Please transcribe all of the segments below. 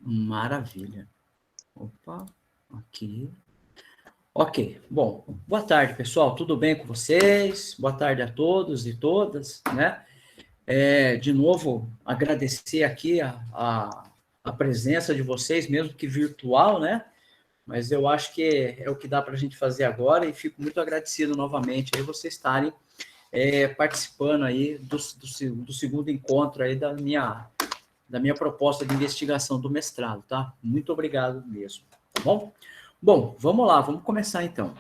Maravilha. Opa, aqui. Ok, bom, boa tarde, pessoal, tudo bem com vocês? Boa tarde a todos e todas, né? De novo, agradecer aqui a presença de vocês, mesmo que virtual, né? Mas eu acho que é o que dá para a gente fazer agora e fico muito agradecido novamente aí vocês estarem participando aí do segundo encontro aí da minha proposta de investigação do mestrado, tá? Muito obrigado mesmo, tá bom? Bom, vamos lá, vamos começar então.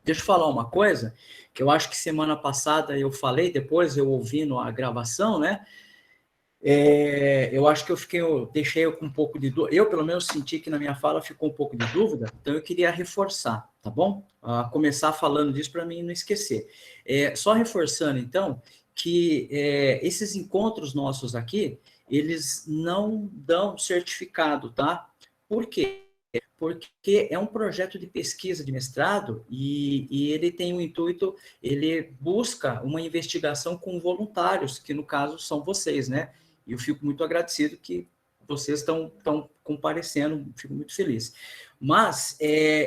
Deixa eu falar uma coisa, que eu acho que semana passada eu falei, depois eu ouvindo a gravação, né? Eu acho que eu deixei com um pouco de dúvida, eu pelo menos senti que na minha fala ficou um pouco de dúvida, então eu queria reforçar, tá bom? Começar falando disso para mim não esquecer. Só reforçando, então, que esses encontros nossos aqui, eles não dão certificado, tá? Por quê? Porque é um projeto de pesquisa de mestrado e ele tem o intuito, ele busca uma investigação com voluntários, que no caso são vocês, né? E eu fico muito agradecido que vocês estão comparecendo, fico muito feliz. Mas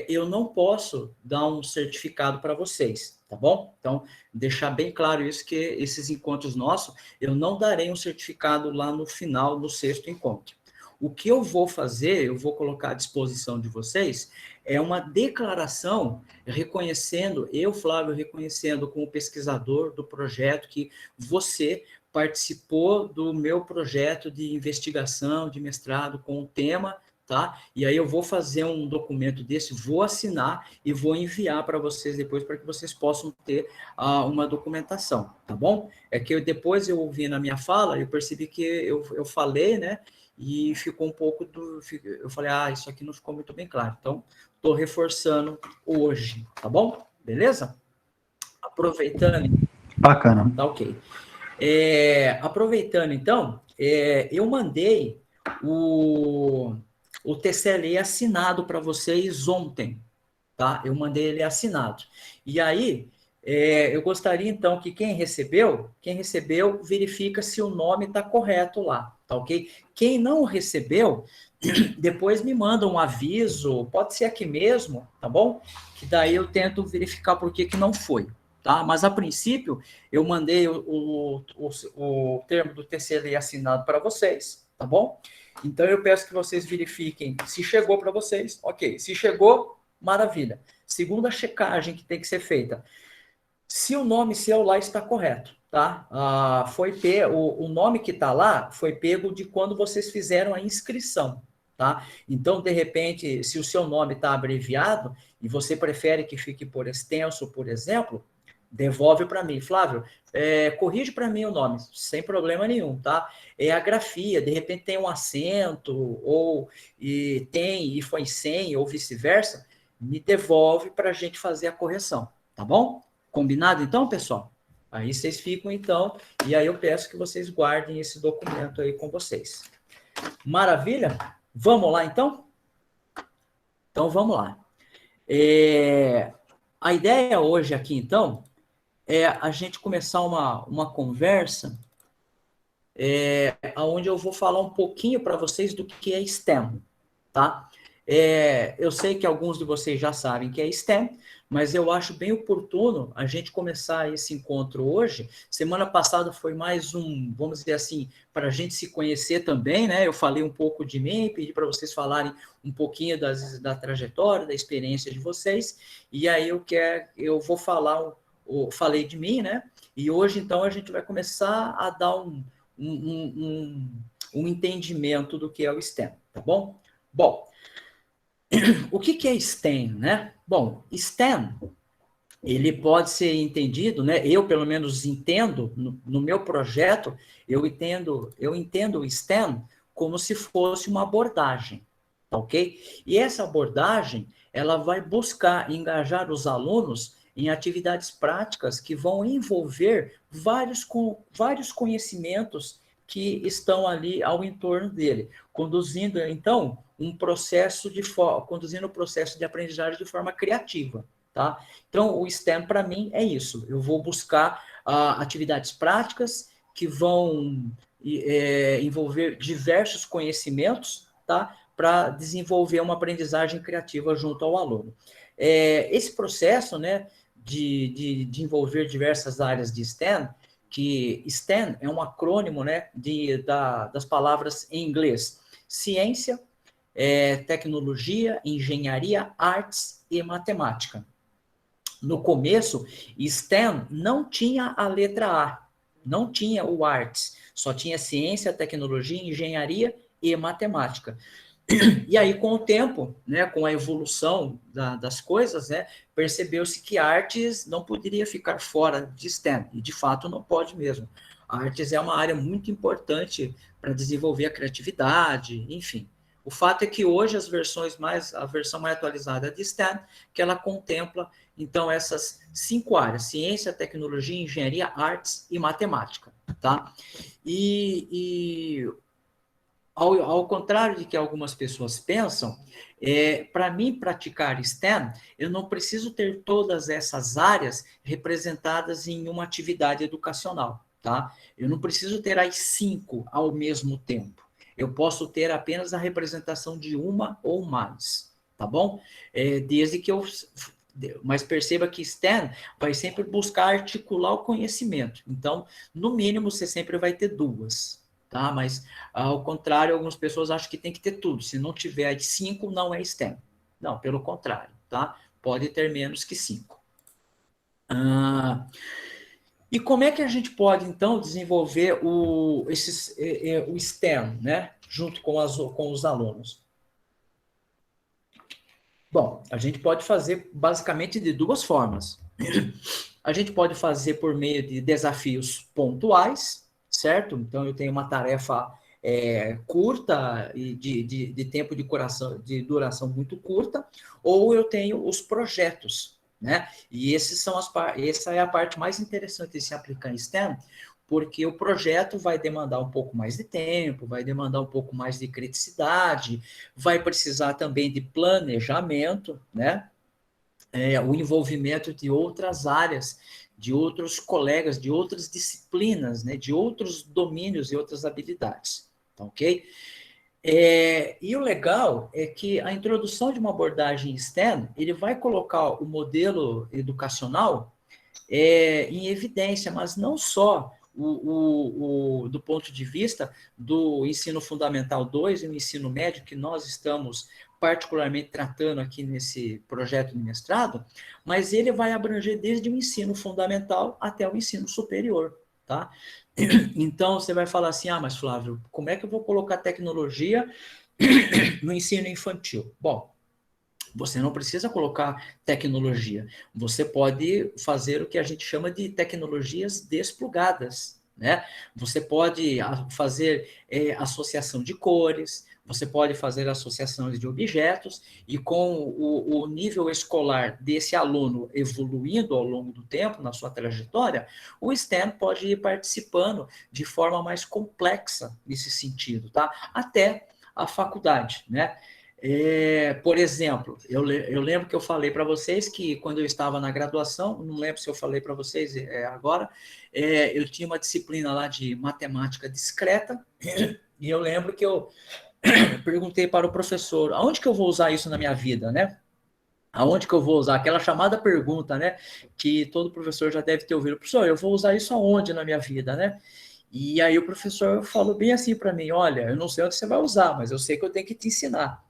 eu não posso dar um certificado para vocês, tá bom? Então, deixar bem claro isso, que esses encontros nossos, eu não darei um certificado lá no final, no sexto encontro. O que eu vou fazer, eu vou colocar à disposição de vocês, é uma declaração reconhecendo, eu, Flávio, reconhecendo como pesquisador do projeto que você participou do meu projeto de investigação, de mestrado com o tema, tá? E aí eu vou fazer um documento desse, vou assinar e vou enviar para vocês depois, para que vocês possam ter uma documentação, tá bom? É que depois eu ouvi na minha fala, eu percebi que eu falei, né? E ficou um pouco eu falei, isso aqui não ficou muito bem claro. Então, estou reforçando hoje, tá bom? Beleza? Aproveitando. Bacana. Tá ok. Aproveitando, então, eu mandei o TCLE assinado para vocês ontem, tá? Eu mandei ele assinado. E aí, eu gostaria, então, que quem recebeu, verifica se o nome está correto lá, tá ok? Quem não recebeu, depois me manda um aviso, pode ser aqui mesmo, tá bom? Que daí eu tento verificar por que não foi, tá? Mas, a princípio, eu mandei o termo do TCLE assinado para vocês, tá bom? Então, eu peço que vocês verifiquem se chegou para vocês, ok. Se chegou, maravilha. Segunda checagem que tem que ser feita. Se o nome seu lá está correto, tá? O nome que está lá foi pego de quando vocês fizeram a inscrição, tá? Então, de repente, se o seu nome está abreviado e você prefere que fique por extenso, por exemplo, devolve para mim. Flávio, corrige para mim o nome, sem problema nenhum, tá? A grafia, de repente tem um acento, ou tem e foi sem, ou vice-versa, me devolve para a gente fazer a correção, tá bom? Combinado então, pessoal? Aí vocês ficam então, e aí eu peço que vocês guardem esse documento aí com vocês. Maravilha? Vamos lá então? Então vamos lá. A ideia hoje aqui então é a gente começar uma conversa onde eu vou falar um pouquinho para vocês do que é STEM, tá? Eu sei que alguns de vocês já sabem que é STEM, mas eu acho bem oportuno a gente começar esse encontro hoje. Semana passada foi mais vamos dizer assim, para a gente se conhecer também, né? Eu falei um pouco de mim, pedi para vocês falarem um pouquinho da trajetória, da experiência de vocês, e aí eu vou falar, falei de mim, né? E hoje, então, a gente vai começar a dar um entendimento do que é o STEM, tá bom? Bom, o que é STEM, né? Bom, STEM, ele pode ser entendido, né? Eu, pelo menos, entendo, no meu projeto, eu entendo o STEM como se fosse uma abordagem, tá ok? E essa abordagem, ela vai buscar engajar os alunos em atividades práticas que vão envolver vários conhecimentos que estão ali ao entorno dele, conduzindo, então, conduzindo o processo de aprendizagem de forma criativa, tá? Então, o STEM, para mim, é isso. Eu vou buscar atividades práticas que vão envolver diversos conhecimentos, tá? Para desenvolver uma aprendizagem criativa junto ao aluno. Esse processo, né, de envolver diversas áreas de STEM, que STEM é um acrônimo, né, das palavras em inglês: ciência, tecnologia, engenharia, artes e matemática. No começo, STEM não tinha a letra A, não tinha o arts, só tinha ciência, tecnologia, engenharia e matemática. E aí, com o tempo, né, com a evolução das coisas, né, percebeu-se que artes não poderia ficar fora de STEM, e de fato não pode mesmo. A artes é uma área muito importante para desenvolver a criatividade, enfim. O fato é que hoje a versão mais atualizada de STEM, que ela contempla, então, essas 5 áreas: ciência, tecnologia, engenharia, artes e matemática, tá? Ao contrário de que algumas pessoas pensam, para mim praticar STEM, eu não preciso ter todas essas áreas representadas em uma atividade educacional, tá? Eu não preciso ter as 5 ao mesmo tempo. Eu posso ter apenas a representação de uma ou mais, tá bom? Desde que eu... Mas perceba que STEM vai sempre buscar articular o conhecimento. Então, no mínimo, você sempre vai ter 2, tá? Mas, ao contrário, algumas pessoas acham que tem que ter tudo. Se não tiver 5, não é STEM. Não, pelo contrário, tá? Pode ter menos que 5. E como é que a gente pode, então, desenvolver o STEM, né? Junto com os alunos? Bom, a gente pode fazer basicamente de 2 formas. A gente pode fazer por meio de desafios pontuais, certo? Então, eu tenho uma tarefa curta e de tempo de duração muito curta, ou eu tenho os projetos, né? E essa é a parte mais interessante de se aplicar em STEM, porque o projeto vai demandar um pouco mais de tempo, vai demandar um pouco mais de criticidade, vai precisar também de planejamento, né? O envolvimento de outras áreas, de outros colegas, de outras disciplinas, né, de outros domínios e outras habilidades, tá ok? E o legal é que a introdução de uma abordagem STEM, ele vai colocar o modelo educacional em evidência, mas não só do ponto de vista do ensino fundamental 2 e o ensino médio, que nós estamos particularmente tratando aqui nesse projeto de mestrado, mas ele vai abranger desde o ensino fundamental até o ensino superior, tá? Então, você vai falar assim, mas Flávio, como é que eu vou colocar tecnologia no ensino infantil? Bom, você não precisa colocar tecnologia. Você pode fazer o que a gente chama de tecnologias desplugadas, né? Você pode fazer associação de cores, você pode fazer associação de objetos, e com o nível escolar desse aluno evoluindo ao longo do tempo, na sua trajetória, o STEM pode ir participando de forma mais complexa nesse sentido, tá? Até a faculdade, né? Por exemplo, eu lembro que eu falei para vocês que quando eu estava na graduação, não lembro se eu falei para vocês agora, eu tinha uma disciplina lá de matemática discreta, e eu lembro que eu perguntei para o professor, aonde que eu vou usar isso na minha vida, né? Aonde que eu vou usar? Aquela chamada pergunta, né? Que todo professor já deve ter ouvido. Professor, eu vou usar isso aonde na minha vida, né? E aí o professor falou bem assim para mim, olha, eu não sei onde você vai usar, mas eu sei que eu tenho que te ensinar.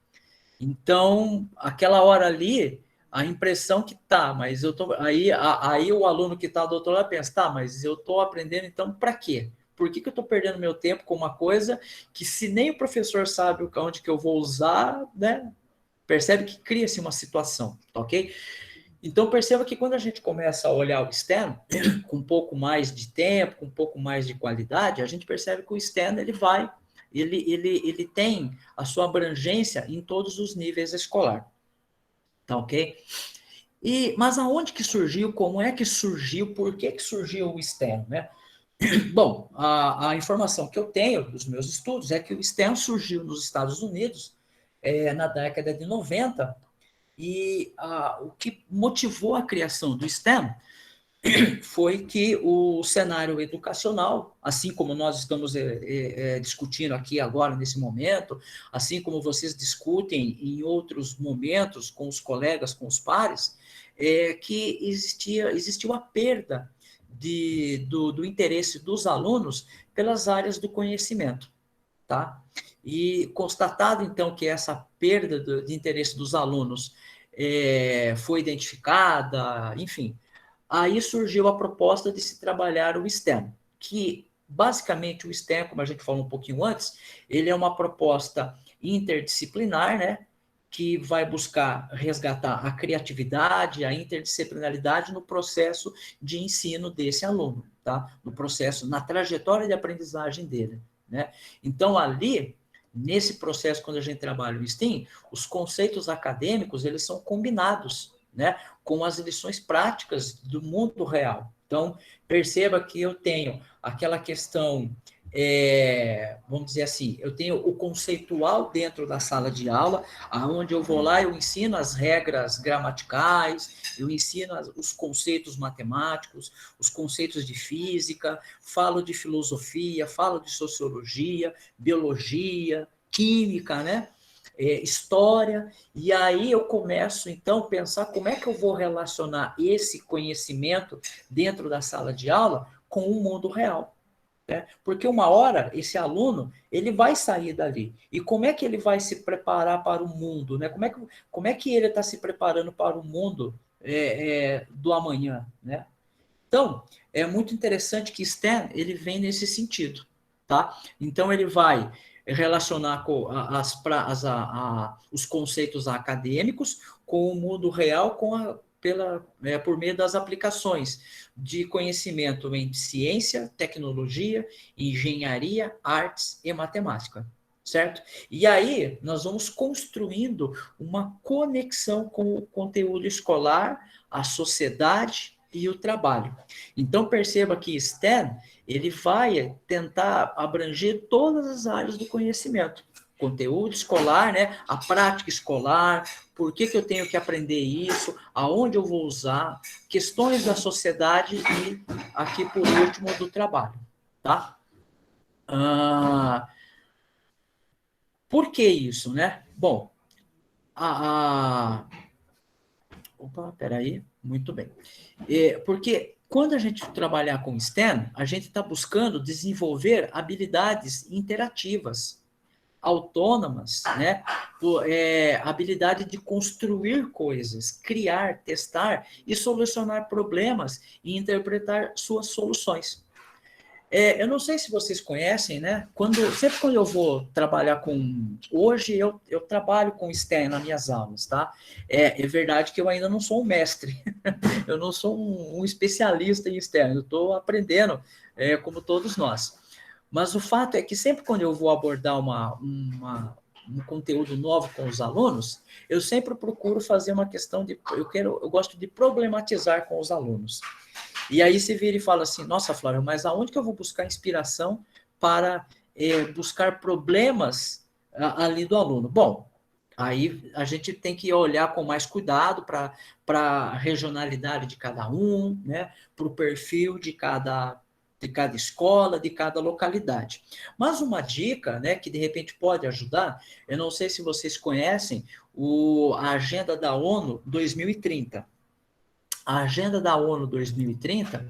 Então, aquela hora ali, a impressão que mas eu tô aí o aluno que está do outro lado pensa, mas eu estou aprendendo, então para quê? Por que eu estou perdendo meu tempo com uma coisa que se nem o professor sabe onde que eu vou usar, né? Percebe que cria-se uma situação, ok? Então perceba que quando a gente começa a olhar o STEM com um pouco mais de tempo, com um pouco mais de qualidade, a gente percebe que o STEM ele tem a sua abrangência em todos os níveis escolar, tá ok? Mas aonde que surgiu, como é que surgiu, por que surgiu o STEM, né? Bom, a informação que eu tenho dos meus estudos é que o STEM surgiu nos Estados Unidos na década de 90, e o que motivou a criação do STEM foi que o cenário educacional, assim como nós estamos discutindo aqui agora, nesse momento, assim como vocês discutem em outros momentos com os colegas, com os pares, que existiu a perda do interesse dos alunos pelas áreas do conhecimento, tá? E constatado, então, que essa perda de interesse dos alunos foi identificada, enfim, aí surgiu a proposta de se trabalhar o STEM, que basicamente o STEM, como a gente falou um pouquinho antes, ele é uma proposta interdisciplinar, né, que vai buscar resgatar a criatividade, a interdisciplinaridade no processo de ensino desse aluno, tá? No processo, na trajetória de aprendizagem dele, né? Então, ali, nesse processo, quando a gente trabalha o STEM, os conceitos acadêmicos, eles são combinados, né, com as lições práticas do mundo real. Então, perceba que eu tenho aquela questão, vamos dizer assim, eu tenho o conceitual dentro da sala de aula, aonde eu vou lá, eu ensino as regras gramaticais, eu ensino os conceitos matemáticos, os conceitos de física, falo de filosofia, falo de sociologia, biologia, química, né? História, e aí eu começo, então, a pensar como é que eu vou relacionar esse conhecimento dentro da sala de aula com o mundo real. Né? Porque uma hora, esse aluno, ele vai sair dali. E como é que ele vai se preparar para o mundo? Né? Como é que ele está se preparando para o mundo do amanhã? Né? Então, é muito interessante que STEM, ele vem nesse sentido, tá? Então, ele vai relacionar com os conceitos acadêmicos com o mundo real, por meio das aplicações de conhecimento em ciência, tecnologia, engenharia, artes e matemática, certo? E aí, nós vamos construindo uma conexão com o conteúdo escolar, a sociedade e o trabalho. Então, perceba que STEM, ele vai tentar abranger todas as áreas do conhecimento. Conteúdo escolar, né? A prática escolar, por que eu tenho que aprender isso, aonde eu vou usar, questões da sociedade e, aqui por último, do trabalho. Tá? Por que isso, né? Bom, opa, peraí, muito bem. Porque quando a gente trabalhar com STEM, a gente está buscando desenvolver habilidades interativas, autônomas, né? Habilidade de construir coisas, criar, testar e solucionar problemas e interpretar suas soluções. Eu não sei se vocês conhecem, né? Sempre quando eu vou trabalhar com. Hoje eu trabalho com STEM nas minhas aulas, tá? É verdade que eu ainda não sou um mestre, eu não sou um especialista em STEM, eu estou aprendendo, como todos nós. Mas o fato é que sempre quando eu vou abordar um conteúdo novo com os alunos, eu sempre procuro fazer uma questão de. Eu gosto de problematizar com os alunos. E aí você vira e fala assim, nossa, Flávio, mas aonde que eu vou buscar inspiração para buscar problemas ali do aluno? Bom, aí a gente tem que olhar com mais cuidado para a regionalidade de cada um, né? Para o perfil de cada escola, de cada localidade. Mas uma dica, né, que de repente pode ajudar, eu não sei se vocês conhecem a Agenda da ONU 2030. A Agenda da ONU 2030,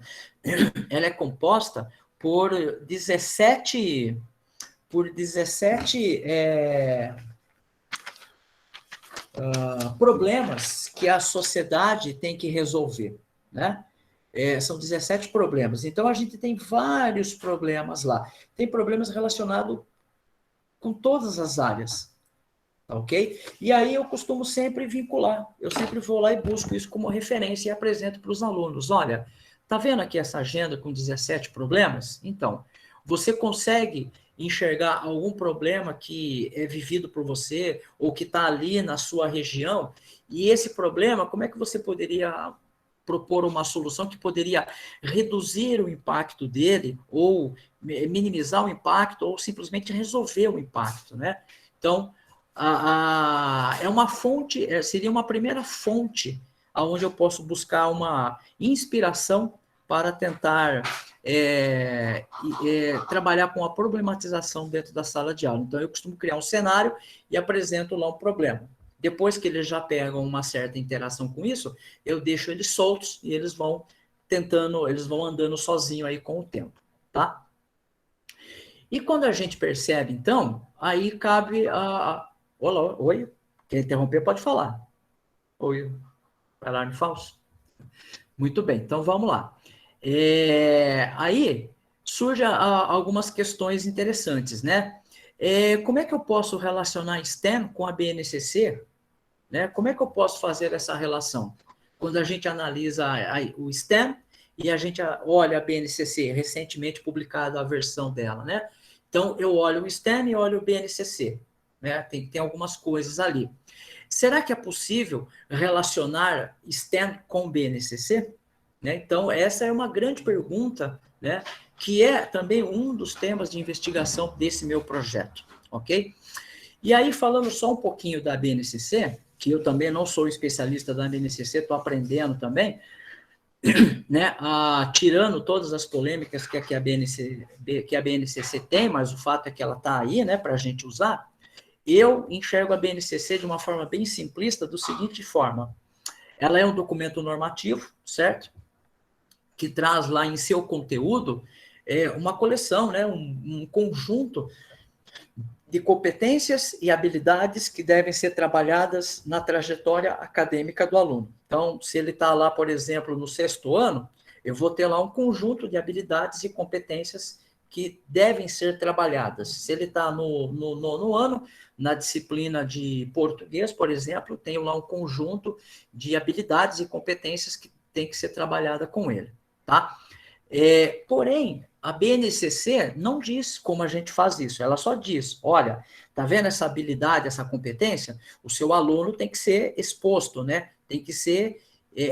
ela é composta por 17 problemas que a sociedade tem que resolver, né? São 17 problemas. Então, a gente tem vários problemas lá. Tem problemas relacionados com todas as áreas, ok? E aí eu costumo sempre vincular, eu sempre vou lá e busco isso como referência e apresento para os alunos. Olha, tá vendo aqui essa agenda com 17 problemas? Então, você consegue enxergar algum problema que é vivido por você ou que está ali na sua região? E esse problema, como é que você poderia propor uma solução que poderia reduzir o impacto dele ou minimizar o impacto ou simplesmente resolver o impacto, né? Então, é uma fonte, seria uma primeira fonte aonde eu posso buscar uma inspiração para tentar trabalhar com a problematização dentro da sala de aula. Então, eu costumo criar um cenário e apresento lá um problema. Depois que eles já pegam uma certa interação com isso, eu deixo eles soltos e eles vão andando sozinho aí com o tempo, tá? E quando a gente percebe, então, aí cabe Olá, oi? Quer interromper, pode falar. Oi, alarme falso? Muito bem, então vamos lá. Aí surgem algumas questões interessantes, né? Como é que eu posso relacionar STEM com a BNCC? Né? Como é que eu posso fazer essa relação? Quando a gente analisa o STEM e a gente olha a BNCC, recentemente publicada a versão dela, né? Então, eu olho o STEM e olho o BNCC, né? Tem algumas coisas ali. Será que é possível relacionar STEM com BNCC? Né? Então, essa é uma grande pergunta, né? Que é também um dos temas de investigação desse meu projeto, ok? E aí, falando só um pouquinho da BNCC, que eu também não sou especialista da BNCC, estou aprendendo também, né? Tirando todas as polêmicas que a BNCC tem, mas o fato é que ela está aí, né, para a gente usar. Eu enxergo a BNCC de uma forma bem simplista, do seguinte forma: ela é um documento normativo, certo? Que traz lá em seu conteúdo uma coleção, né, um conjunto de competências e habilidades que devem ser trabalhadas na trajetória acadêmica do aluno. Então, se ele está lá, por exemplo, no 6º ano, eu vou ter lá um conjunto de habilidades e competências que devem ser trabalhadas. Se ele está no 9º ano, na disciplina de português, por exemplo, tenho lá um conjunto de habilidades e competências que tem que ser trabalhada com ele, tá? Porém, a BNCC não diz como a gente faz isso, ela só diz, olha, tá vendo essa habilidade, essa competência? O seu aluno tem que ser exposto, né? Tem que ser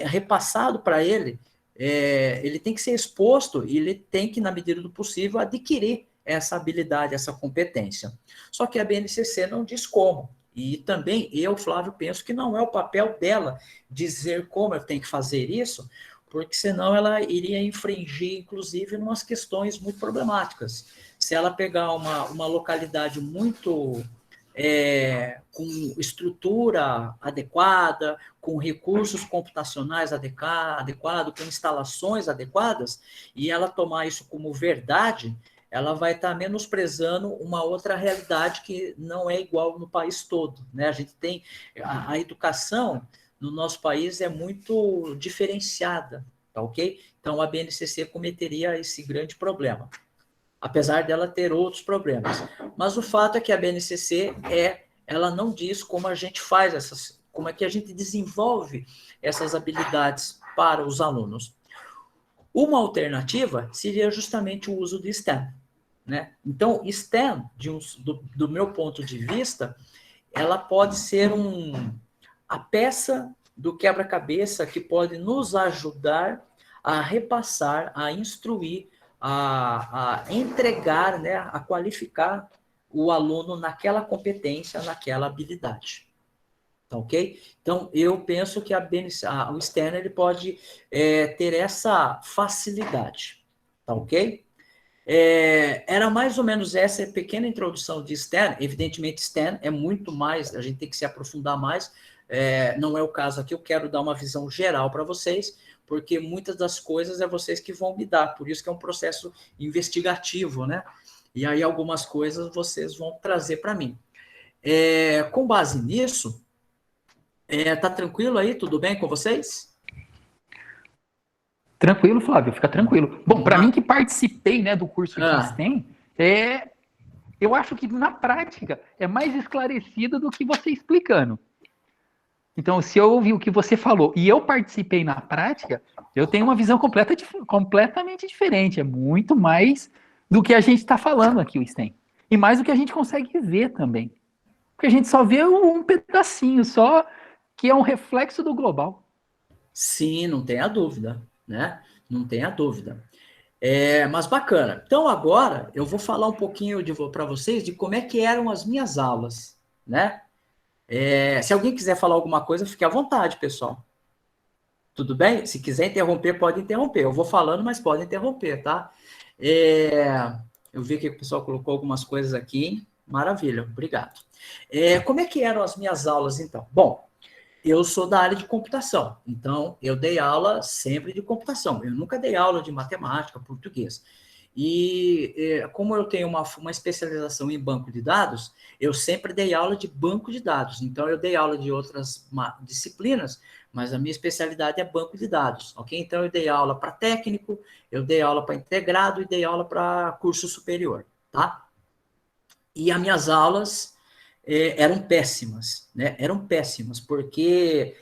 repassado para ele, ele tem que ser exposto e ele tem que, na medida do possível, adquirir essa habilidade, essa competência. Só que a BNCC não diz como. E também eu, Flávio, penso que não é o papel dela dizer como eu tenho que fazer isso, porque senão ela iria infringir, inclusive, em umas questões muito problemáticas. Se ela pegar uma localidade muito com estrutura adequada, com recursos computacionais adequados, com instalações adequadas, e ela tomar isso como verdade, ela vai estar menosprezando uma outra realidade que não é igual no país todo, né? A gente tem a educação no nosso país é muito diferenciada, tá ok? Então, a BNCC cometeria esse grande problema, apesar dela ter outros problemas. Mas o fato é que a BNCC ela não diz como a gente faz como é que a gente desenvolve essas habilidades para os alunos. Uma alternativa seria justamente o uso do STEM, né? Então, STEM, do meu ponto de vista, ela pode ser a peça do quebra-cabeça que pode nos ajudar a repassar, a instruir, a entregar, né, a qualificar o aluno naquela competência, naquela habilidade. Tá ok? Então, eu penso que o STEM ele pode ter essa facilidade. Tá ok? Era mais ou menos essa pequena introdução de STEM. Evidentemente, STEM é muito mais, a gente tem que se aprofundar mais. Não é o caso aqui, eu quero dar uma visão geral para vocês, porque muitas das coisas é vocês que vão me dar, por isso que é um processo investigativo, né? E aí algumas coisas vocês vão trazer para mim. Com base nisso, tá tranquilo aí? Tudo bem com vocês? Tranquilo, Flávio, fica tranquilo. Bom, para mim que participei, né, do curso de STEM, eu acho que na prática é mais esclarecido do que você explicando. Então, se eu ouvi o que você falou e eu participei na prática, eu tenho uma visão completamente diferente. É muito mais do que a gente está falando aqui, o STEM. E mais do que a gente consegue ver também. Porque a gente só vê um pedacinho só, que é um reflexo do global. Sim, não tenha dúvida, né? Não tenha dúvida. Mas bacana. Então agora eu vou falar um pouquinho para vocês de como é que eram as minhas aulas, né? Se alguém quiser falar alguma coisa, fique à vontade, pessoal. Tudo bem? Se quiser interromper, pode interromper. Eu vou falando, mas pode interromper, tá? Eu vi que o pessoal colocou algumas coisas aqui. Maravilha, obrigado. Como é que eram as minhas aulas, então? Bom, eu sou da área de computação, então eu dei aula sempre de computação. Eu nunca dei aula de matemática, português. E como eu tenho uma especialização em banco de dados, eu sempre dei aula de banco de dados. Então, eu dei aula de outras disciplinas, mas a minha especialidade é banco de dados, ok? Então, eu dei aula para técnico, eu dei aula para integrado e dei aula para curso superior, tá? E as minhas aulas eram péssimas, né? Eram péssimas, porque...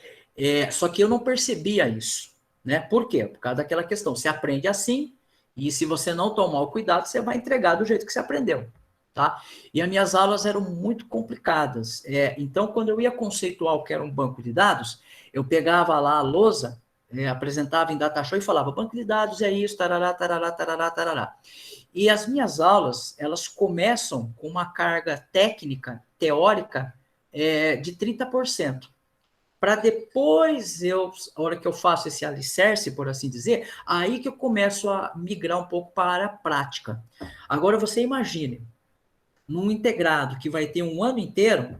só que eu não percebia isso, né? Por quê? Por causa daquela questão, você aprende assim, e se você não tomar o cuidado, você vai entregar do jeito que você aprendeu, tá? E as minhas aulas eram muito complicadas. Então, quando eu ia conceituar o que era um banco de dados, eu pegava lá a lousa, apresentava em data show e falava, banco de dados é isso, tarará, tarará, tarará, tarará. E as minhas aulas, elas começam com uma carga técnica, teórica, de 30%. Para depois, a hora que eu faço esse alicerce, por assim dizer, aí que eu começo a migrar um pouco para a área prática. Agora, você imagine, num integrado que vai ter um ano inteiro,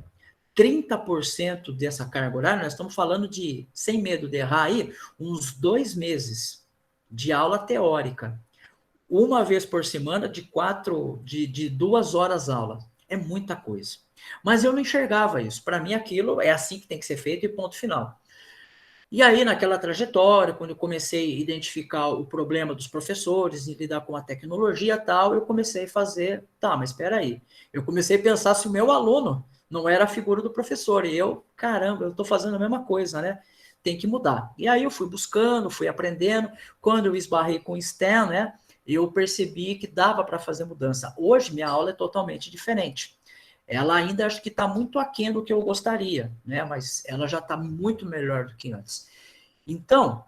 30% dessa carga horária, nós estamos falando de, sem medo de errar aí, uns 2 meses de aula teórica. Uma vez por semana, de 2 horas aula. É muita coisa. Mas eu não enxergava isso. Para mim, aquilo é assim que tem que ser feito e ponto final. E aí, naquela trajetória, quando eu comecei a identificar o problema dos professores e lidar com a tecnologia e tal, eu comecei a fazer, mas espera aí. Eu comecei a pensar se o meu aluno não era a figura do professor. E eu, caramba, eu estou fazendo a mesma coisa, né? Tem que mudar. E aí eu fui buscando, fui aprendendo. Quando eu esbarrei com o STEM, né? Eu percebi que dava para fazer mudança. Hoje, minha aula é totalmente diferente. Ela ainda acho que está muito aquém do que eu gostaria, né? Mas ela já está muito melhor do que antes. Então,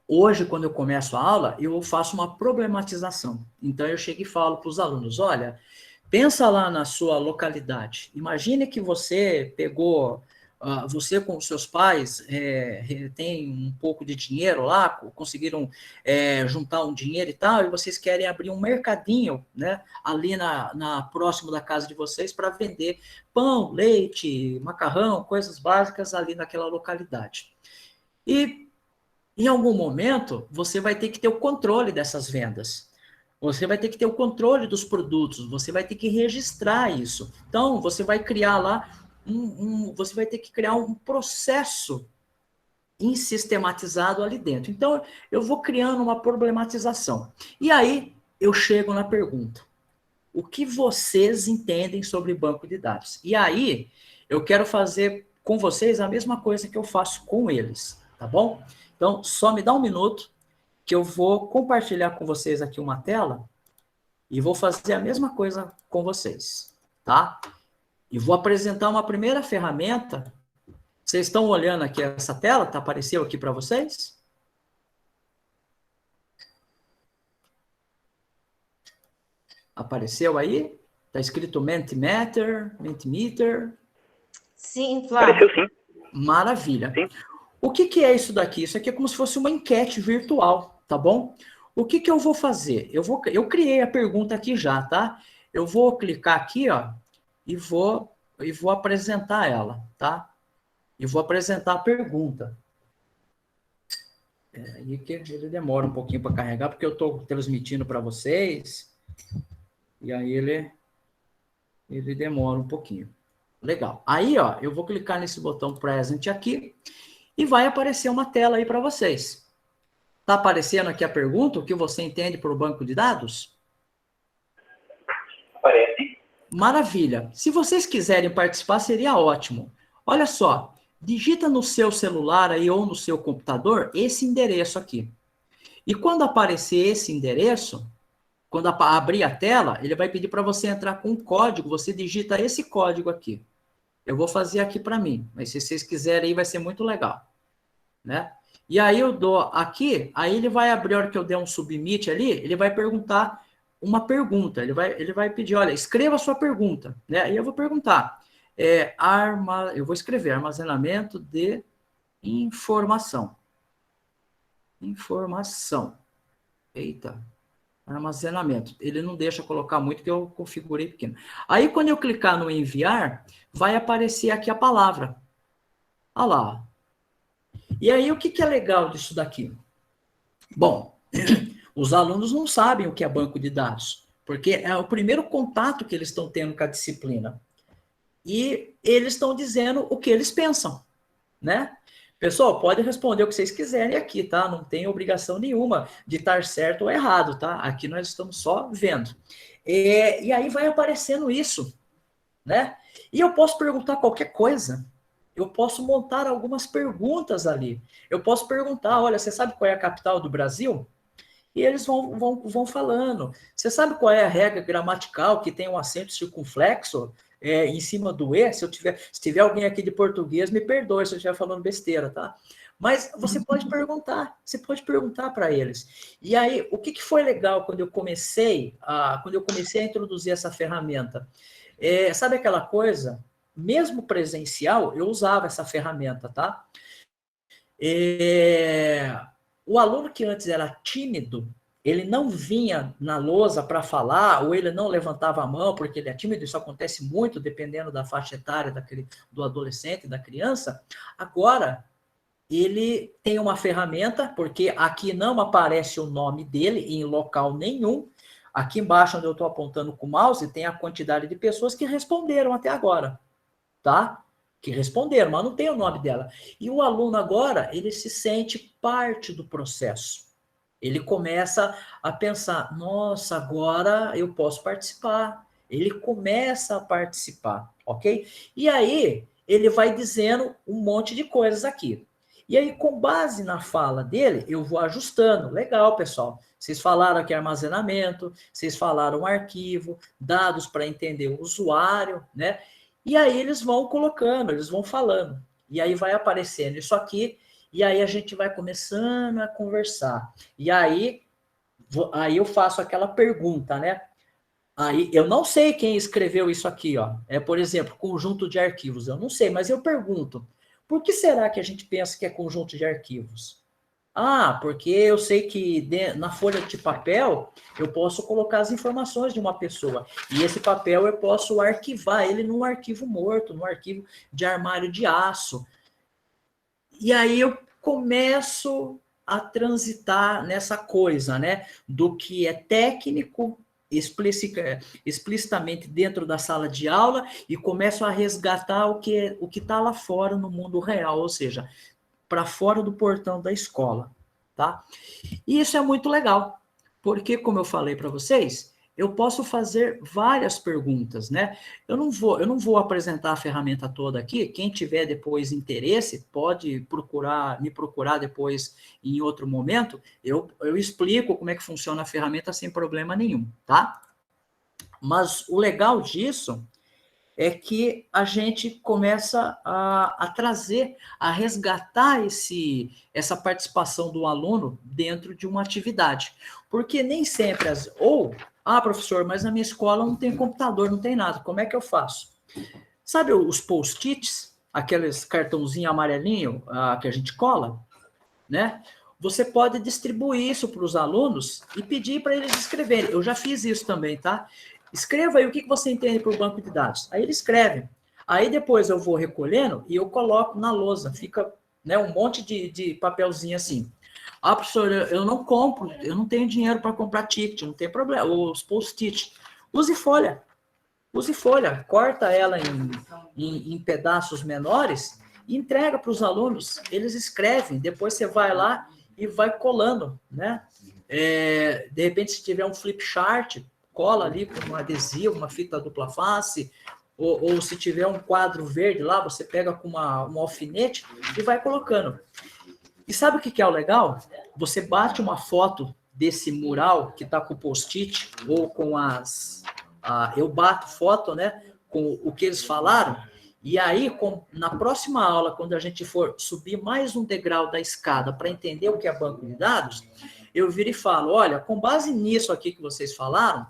hoje, quando eu começo a aula, eu faço uma problematização. Então, eu chego e falo para os alunos, olha, pensa lá na sua localidade. Imagine que você pegou, você com os seus pais tem um pouco de dinheiro lá, conseguiram juntar um dinheiro e tal, e vocês querem abrir um mercadinho, né, ali próximo da casa de vocês para vender pão, leite, macarrão, coisas básicas ali naquela localidade. E em algum momento você vai ter que ter o controle dessas vendas. Você vai ter que ter o controle dos produtos, você vai ter que registrar isso. Então, você vai criar lá você vai ter que criar um processo sistematizado ali dentro. Então, eu vou criando uma problematização. E aí, eu chego na pergunta: o que vocês entendem sobre banco de dados? E aí, eu quero fazer com vocês a mesma coisa que eu faço com eles, tá bom? Então, só me dá um minuto que eu vou compartilhar com vocês aqui uma tela e vou fazer a mesma coisa com vocês, tá? E vou apresentar uma primeira ferramenta. Vocês estão olhando aqui essa tela? Tá, apareceu aqui para vocês? Apareceu aí? Tá escrito Mentimeter, Mentimeter. Sim, Flávio. Apareceu sim. Maravilha. Sim. O que é isso daqui? Isso aqui é como se fosse uma enquete virtual, tá bom? O que eu vou fazer? Eu criei a pergunta aqui já, tá? Eu vou clicar aqui, ó, e vou apresentar ela, tá? E vou apresentar a pergunta. Aí que ele demora um pouquinho para carregar, porque eu estou transmitindo para vocês, e aí ele demora um pouquinho. Legal. Aí, ó, eu vou clicar nesse botão Present aqui, e vai aparecer uma tela aí para vocês. Está aparecendo aqui a pergunta, o que você entende por banco de dados? Aparece. Maravilha. Se vocês quiserem participar, seria ótimo. Olha só, digita no seu celular aí ou no seu computador esse endereço aqui. E quando aparecer esse endereço, quando abrir a tela, ele vai pedir para você entrar com um código, você digita esse código aqui. Eu vou fazer aqui para mim, mas se vocês quiserem aí vai ser muito legal, né? E aí eu dou aqui, aí ele vai abrir, a hora que eu der um submit ali, ele vai perguntar uma pergunta, ele vai pedir, olha, escreva a sua pergunta, né? E eu vou perguntar, eu vou escrever armazenamento de informação. informação. Eita, armazenamento. Ele não deixa colocar muito, que eu configurei pequeno. Aí, quando eu clicar no enviar, vai aparecer aqui a palavra. Olha lá. E aí, o que é legal disso daqui? Bom, os alunos não sabem o que é banco de dados, porque é o primeiro contato que eles estão tendo com a disciplina. E eles estão dizendo o que eles pensam, né? Pessoal, pode responder o que vocês quiserem aqui, tá? Não tem obrigação nenhuma de estar certo ou errado, tá? Aqui nós estamos só vendo. E aí vai aparecendo isso, né? E eu posso perguntar qualquer coisa. Eu posso montar algumas perguntas ali. Eu posso perguntar, olha, você sabe qual é a capital do Brasil? E eles vão falando. Você sabe qual é a regra gramatical que tem um acento circunflexo em cima do E? Se tiver alguém aqui de português, me perdoe se eu estiver falando besteira, tá? Mas você pode perguntar para eles. E aí, o que foi legal quando eu comecei a introduzir essa ferramenta? Sabe aquela coisa? Mesmo presencial, eu usava essa ferramenta, tá? O aluno que antes era tímido, ele não vinha na lousa para falar, ou ele não levantava a mão porque ele é tímido, isso acontece muito dependendo da faixa etária do adolescente, da criança. Agora, ele tem uma ferramenta, porque aqui não aparece o nome dele em local nenhum. Aqui embaixo, onde eu estou apontando com o mouse, tem a quantidade de pessoas que responderam até agora, tá? Que responderam, mas não tem o nome dela. E o aluno agora, ele se sente parte do processo. Ele começa a pensar, nossa, agora eu posso participar. Ele começa a participar, ok? E aí, ele vai dizendo um monte de coisas aqui. E aí, com base na fala dele, eu vou ajustando. Legal, pessoal. Vocês falaram aqui armazenamento, vocês falaram arquivo, dados para entender o usuário, né? E aí eles vão colocando, eles vão falando. E aí vai aparecendo isso aqui, e aí a gente vai começando a conversar. E aí eu faço aquela pergunta, né? Aí eu não sei quem escreveu isso aqui, ó. Por exemplo, conjunto de arquivos. Eu não sei, mas eu pergunto, por que será que a gente pensa que é conjunto de arquivos? Ah, porque eu sei que na folha de papel eu posso colocar as informações de uma pessoa. E esse papel eu posso arquivar ele num arquivo morto, num arquivo de armário de aço. E aí eu começo a transitar nessa coisa, né? Do que é técnico, explicitamente dentro da sala de aula, e começo a resgatar o que está lá fora no mundo real, ou seja, para fora do portão da escola, tá? E isso é muito legal, porque, como eu falei para vocês, eu posso fazer várias perguntas, né? Eu não vou apresentar a ferramenta toda aqui. Quem tiver depois interesse, pode me procurar depois em outro momento. Eu explico como é que funciona a ferramenta sem problema nenhum, tá? Mas o legal disso é que a gente começa a trazer, a resgatar essa participação do aluno dentro de uma atividade. Porque nem sempre professor, mas na minha escola não tem computador, não tem nada, como é que eu faço? Sabe os post-its, aqueles cartãozinho amarelinho que a gente cola, né? Você pode distribuir isso para os alunos e pedir para eles escreverem. Eu já fiz isso também, tá? Escreva aí o que você entende por banco de dados. Aí ele escreve. Aí depois eu vou recolhendo e eu coloco na lousa. Fica, né, um monte de papelzinho assim. Ah, professor, eu não compro, eu não tenho dinheiro para comprar ticket, não tem problema. Os post-it. Use folha. Use folha. Corta ela em pedaços menores e entrega para os alunos. Eles escrevem. Depois você vai lá e vai colando, né? De repente, se tiver um flip chart, cola ali com um adesivo, uma fita dupla face, ou se tiver um quadro verde lá, você pega com um alfinete e vai colocando. E sabe o que é o legal? Você bate uma foto desse mural que está com o post-it, ou com eu bato foto, né, com o que eles falaram, e aí, na próxima aula, quando a gente for subir mais um degrau da escada para entender o que é banco de dados, eu viro e falo, olha, com base nisso aqui que vocês falaram,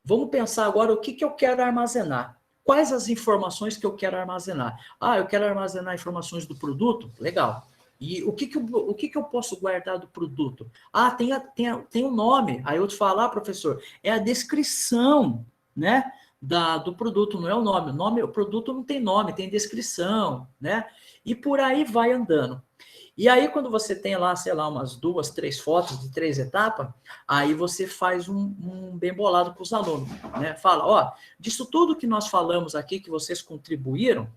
vamos pensar agora o que eu quero armazenar. Quais as informações que eu quero armazenar? Ah, eu quero armazenar informações do produto? Legal. E o que eu posso guardar do produto? Ah, tem um nome. Aí outro fala, professor, é a descrição, né, do produto, não é o nome. O produto não tem nome, tem descrição, né? E por aí vai andando. E aí, quando você tem lá, sei lá, umas 2, 3 fotos de 3 etapas, aí você faz um bem bolado com os alunos, né? Fala, ó, disso tudo que nós falamos aqui, que vocês contribuíram,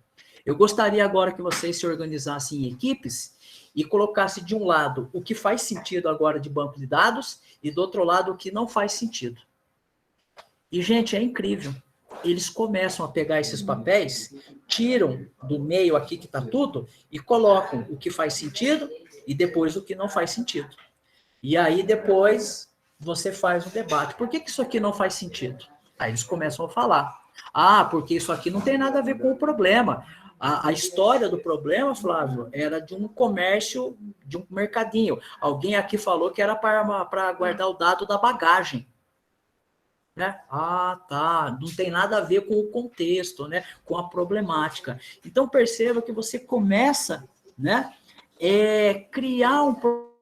eu gostaria agora que vocês se organizassem em equipes e colocassem de um lado o que faz sentido agora de banco de dados e do outro lado o que não faz sentido. E, gente, é incrível. Eles começam a pegar esses papéis, tiram do meio aqui que está tudo e colocam o que faz sentido e depois o que não faz sentido. E aí depois você faz o debate. Por que isso aqui não faz sentido? Aí eles começam a falar. Ah, porque isso aqui não tem nada a ver com o problema. A história do problema, Flávio, era de um comércio, de um mercadinho. Alguém aqui falou que era para guardar o dado da bagagem. Né? Ah, tá. Não tem nada a ver com o contexto, né? Com a problemática. Então perceba que você começa, né? Criar um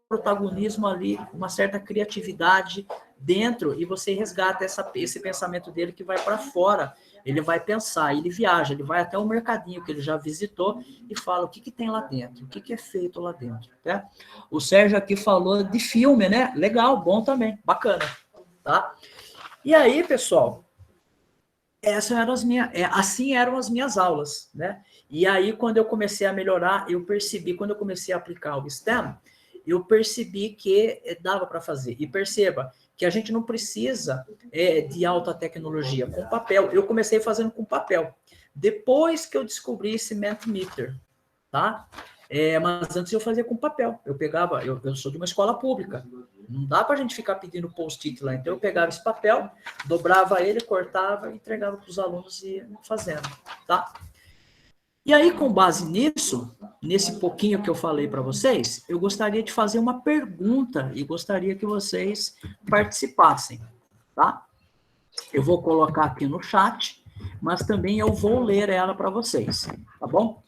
protagonismo ali, uma certa criatividade dentro e você resgata esse pensamento dele que vai para fora. Ele vai pensar, ele viaja, ele vai até o mercadinho que ele já visitou e fala o que tem lá dentro, o que é feito lá dentro. Né? O Sérgio aqui falou de filme, né? Legal, bom também, bacana, tá? E aí, pessoal, assim eram as minhas aulas, né? E aí, quando eu comecei a melhorar, eu percebi, quando eu comecei a aplicar o STEM, eu percebi que dava para fazer. E perceba que a gente não precisa de alta tecnologia, com papel. Eu comecei fazendo com papel. Depois que eu descobri esse Mentimeter, tá? Mas antes eu fazia com papel. Eu sou de uma escola pública. Não dá para a gente ficar pedindo post-it lá. Então eu pegava esse papel, dobrava ele, cortava, entregava para os alunos e ia fazendo, tá? E aí, com base nisso, nesse pouquinho que eu falei para vocês, eu gostaria de fazer uma pergunta e gostaria que vocês participassem, tá? Eu vou colocar aqui no chat, mas também eu vou ler ela para vocês, tá bom?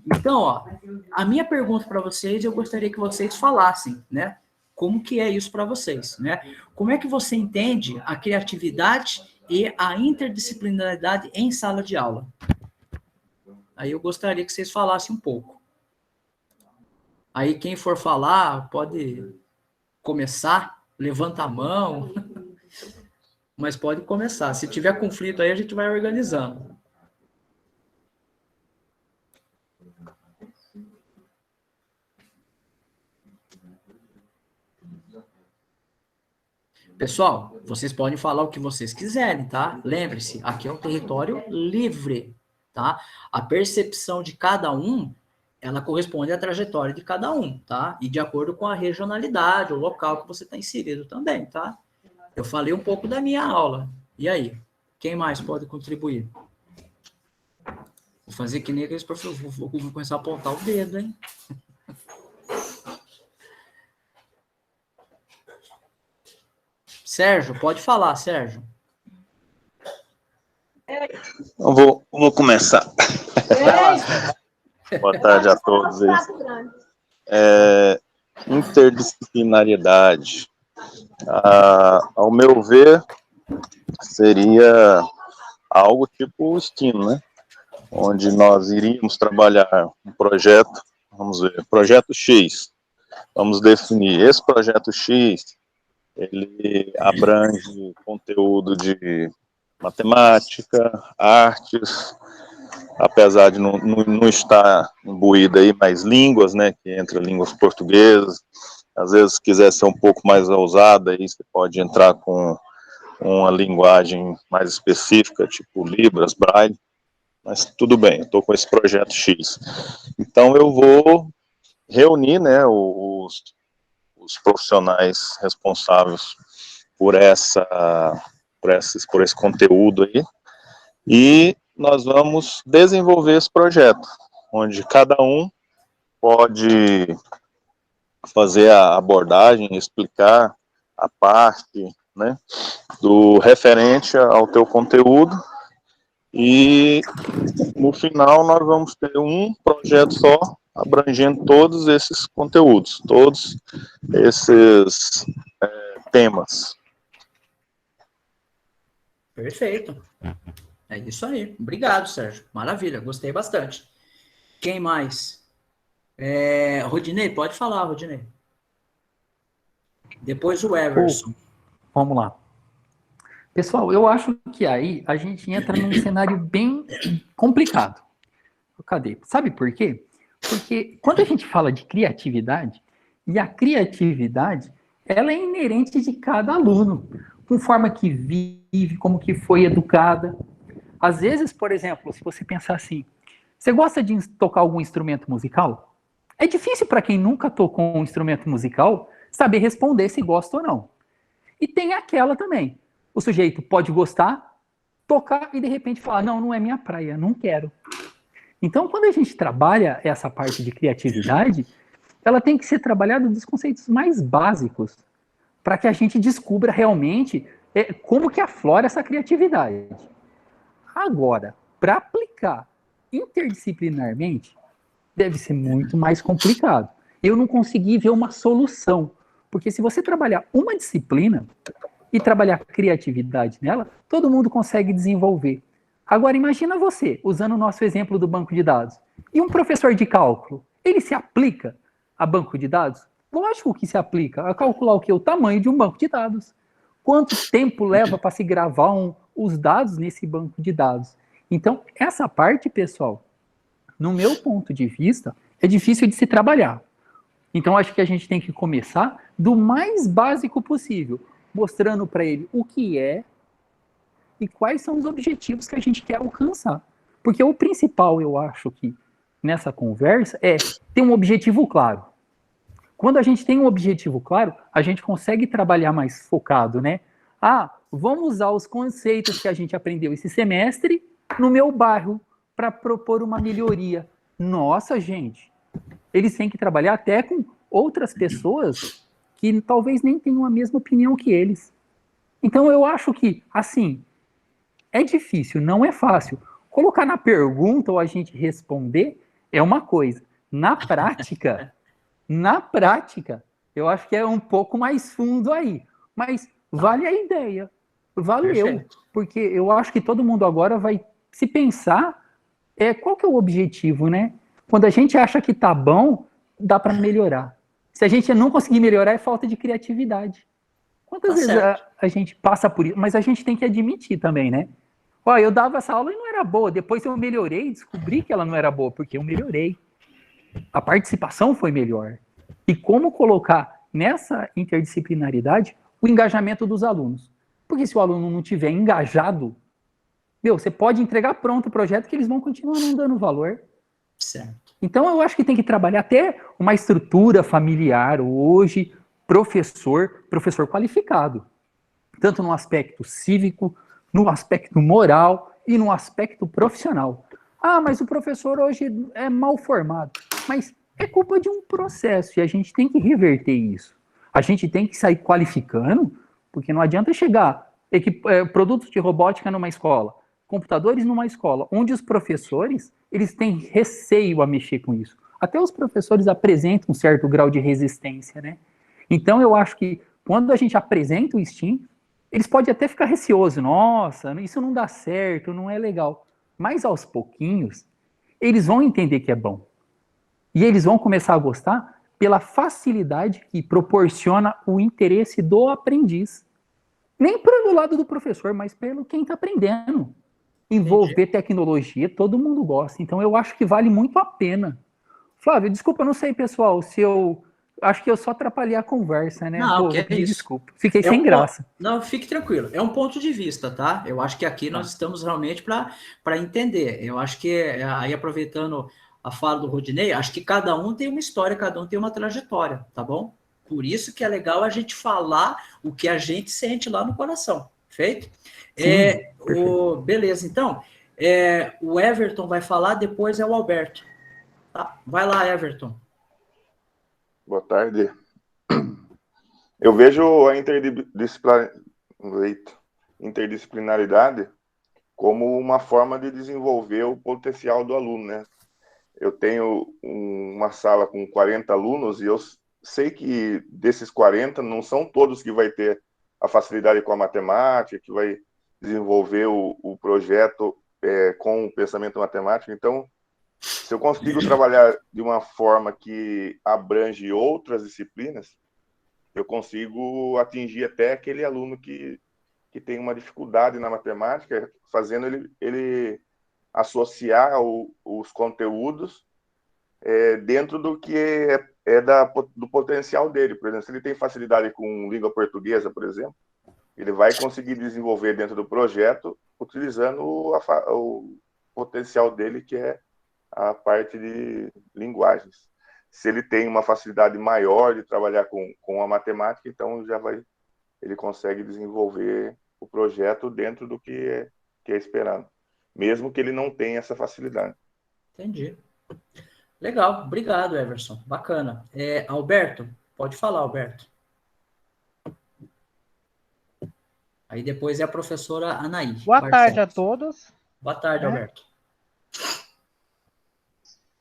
Então, ó, a minha pergunta para vocês, eu gostaria que vocês falassem, né? Como que é isso para vocês, né? Como é que você entende a criatividade e a interdisciplinaridade em sala de aula? Aí eu gostaria que vocês falassem um pouco. Aí quem for falar, pode começar, levanta a mão, mas pode começar. Se tiver conflito aí, a gente vai organizando. Pessoal, vocês podem falar o que vocês quiserem, tá? Lembre-se, aqui é um território livre, tá? A percepção de cada um, ela corresponde à trajetória de cada um, tá? E de acordo com a regionalidade, o local que você está inserido também, tá? Eu falei um pouco da minha aula. E aí? Quem mais pode contribuir? Vou fazer que nem aqueles professores, vou começar a apontar o dedo, hein? Sérgio, pode falar, Sérgio. Eu vou começar. Boa tarde a todos aí. Interdisciplinariedade. Ao meu ver, seria algo tipo o STEAM, né? Onde nós iríamos trabalhar um projeto, vamos ver, projeto X. Vamos definir, esse projeto X, ele abrange conteúdo de matemática, artes, apesar de não estar imbuída aí mais línguas, né, que entra línguas portuguesas. Às vezes, se quiser ser um pouco mais ousada, aí você pode entrar com uma linguagem mais específica, tipo Libras, Braille, mas tudo bem, eu estou com esse projeto X. Então, eu vou reunir, né, os profissionais responsáveis por esse conteúdo aí, e nós vamos desenvolver esse projeto, onde cada um pode fazer a abordagem, explicar a parte, né, do referente ao teu conteúdo, e no final nós vamos ter um projeto só, abrangendo todos esses conteúdos, todos esses temas. Perfeito. É isso aí. Obrigado, Sérgio. Maravilha, gostei bastante. Quem mais? Rodinei, pode falar, Rodinei. Depois o Everson. Vamos lá. Pessoal, eu acho que aí a gente entra num cenário bem complicado. Cadê? Sabe por quê? Porque quando a gente fala de criatividade, e a criatividade, ela é inerente de cada aluno, com forma que vive, como que foi educada. Às vezes, por exemplo, se você pensar assim, você gosta de tocar algum instrumento musical? É difícil para quem nunca tocou um instrumento musical saber responder se gosta ou não. E tem aquela também. O sujeito pode gostar, tocar e de repente falar, não, não é minha praia, não quero. Então, quando a gente trabalha essa parte de criatividade, ela tem que ser trabalhada dos conceitos mais básicos, para que a gente descubra realmente como que aflora essa criatividade. Agora, para aplicar interdisciplinarmente, deve ser muito mais complicado. Eu não consegui ver uma solução, porque se você trabalhar uma disciplina e trabalhar criatividade nela, todo mundo consegue desenvolver. Agora, imagina você, usando o nosso exemplo do banco de dados, e um professor de cálculo, ele se aplica a banco de dados? Lógico que se aplica a calcular o que? O tamanho de um banco de dados. Quanto tempo leva para se gravar os dados nesse banco de dados? Então, essa parte, pessoal, no meu ponto de vista, é difícil de se trabalhar. Então, acho que a gente tem que começar do mais básico possível, mostrando para ele o que é e quais são os objetivos que a gente quer alcançar. Porque o principal, eu acho que nessa conversa é ter um objetivo claro. Quando a gente tem um objetivo claro, a gente consegue trabalhar mais focado, né? Vamos usar os conceitos que a gente aprendeu esse semestre no meu bairro para propor uma melhoria. Nossa, gente, eles têm que trabalhar até com outras pessoas que talvez nem tenham a mesma opinião que eles. Então, eu acho que, assim, é difícil, não é fácil. Colocar na pergunta ou a gente responder é uma coisa. Na prática, eu acho que é um pouco mais fundo aí. Mas vale a ideia. Valeu. Perfeito. Porque eu acho que todo mundo agora vai se pensar qual que é o objetivo, né? Quando a gente acha que tá bom, dá para melhorar. Se a gente não conseguir melhorar, é falta de criatividade. Quantas vezes a gente passa por isso? Mas a gente tem que admitir também, né? Eu dava essa aula e não era boa. Depois eu melhorei, descobri que ela não era boa, porque eu melhorei. A participação foi melhor. E como colocar nessa interdisciplinaridade o engajamento dos alunos? Porque se o aluno não tiver engajado, você pode entregar pronto o projeto que eles vão continuar não dando valor. Certo. Então eu acho que tem que trabalhar até uma estrutura familiar hoje, professor qualificado, tanto no aspecto cívico, no aspecto moral e no aspecto profissional. Mas o professor hoje é mal formado. Mas é culpa de um processo e a gente tem que reverter isso. A gente tem que sair qualificando, porque não adianta chegar produtos de robótica numa escola, computadores numa escola, onde os professores eles têm receio a mexer com isso. Até os professores apresentam um certo grau de resistência, né? Então eu acho que quando a gente apresenta o STEAM, eles podem até ficar receosos. Nossa, isso não dá certo, não é legal. Mas aos pouquinhos, eles vão entender que é bom. E eles vão começar a gostar pela facilidade que proporciona o interesse do aprendiz. Nem pelo lado do professor, mas pelo quem está aprendendo. Envolver tecnologia, todo mundo gosta. Então eu acho que vale muito a pena. Flávio, desculpa, não sei, pessoal, se eu... Acho que eu só atrapalhei a conversa, né? Não, que é isso. Desculpa. Fiquei sem graça. Não, fique tranquilo. É um ponto de vista, tá? Eu acho que aqui nós estamos realmente para entender. Eu acho que, aí aproveitando a fala do Rodinei, acho que cada um tem uma história, cada um tem uma trajetória, tá bom? Por isso que é legal a gente falar o que a gente sente lá no coração. Feito? Beleza, então. O Everton vai falar, depois é o Alberto. Tá? Vai lá, Everton. Boa tarde. Eu vejo a interdisciplinaridade como uma forma de desenvolver o potencial do aluno, né? eu tenho uma sala com 40 alunos e eu sei que desses 40 não são todos que vai ter a facilidade com a matemática, que vai desenvolver o projeto com o pensamento matemático. Então, se eu consigo trabalhar de uma forma que abrange outras disciplinas, eu consigo atingir até aquele aluno que tem uma dificuldade na matemática, fazendo ele associar os conteúdos dentro do que do potencial dele. Por exemplo, se ele tem facilidade com língua portuguesa, por exemplo, ele vai conseguir desenvolver dentro do projeto utilizando o potencial dele, que é a parte de linguagens. Se ele tem uma facilidade maior de trabalhar com a matemática, então ele consegue desenvolver o projeto dentro do que é esperado, mesmo que ele não tenha essa facilidade. Entendi. Legal, obrigado, Everson. Bacana. Alberto, pode falar, Alberto. Aí depois é a professora Anaí. Boa tarde a todos. Boa tarde, Alberto.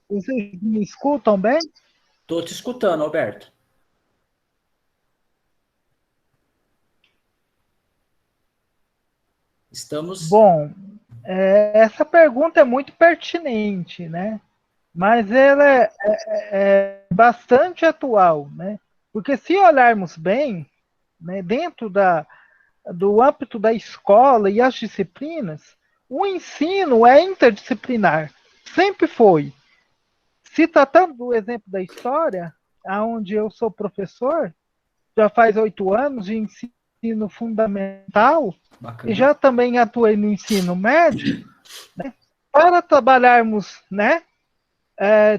Vocês me escutam bem? Estou te escutando, Alberto. Estamos... Bom, essa pergunta é muito pertinente, né? Mas ela é bastante atual, né? Porque se olharmos bem, né, dentro do âmbito da escola e as disciplinas, o ensino é interdisciplinar, sempre foi. Se tratando do exemplo da história, onde eu sou professor, já faz 8 anos de ensino fundamental, Bacana. e já também atuei no ensino médio, né, para trabalharmos, né,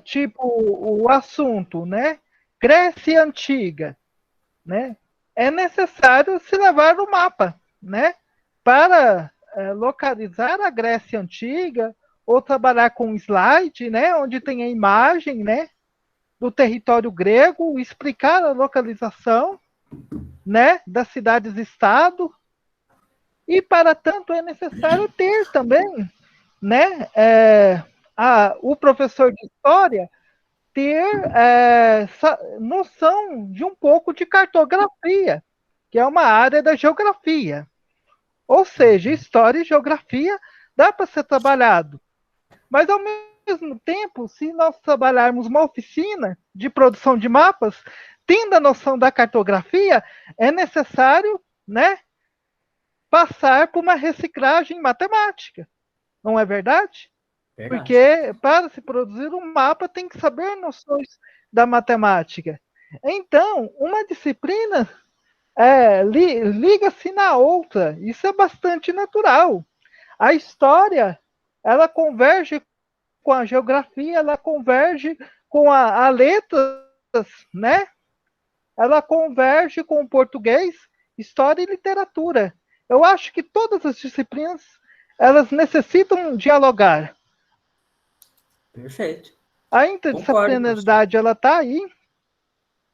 tipo o assunto, né, Grécia Antiga, né, é necessário se levar o mapa, né, para localizar a Grécia Antiga, ou trabalhar com slide, né, onde tem a imagem, né, do território grego, explicar a localização, né, das cidades-estado, e para tanto é necessário ter também, né, o professor de história ter noção de um pouco de cartografia, que é uma área da geografia. Ou seja, história e geografia dá para ser trabalhado. Mas, ao mesmo tempo, se nós trabalharmos uma oficina de produção de mapas, tendo a noção da cartografia, é necessário, né, passar por uma reciclagem matemática. Não é verdade? Porque para se produzir um mapa tem que saber noções da matemática. Então, uma disciplina liga-se na outra. Isso é bastante natural. A história, ela converge com a geografia, ela converge com a letras, né? Ela converge com o português, história e literatura. Eu acho que todas as disciplinas, elas necessitam dialogar. Perfeito. A interdisciplinaridade, ela está aí,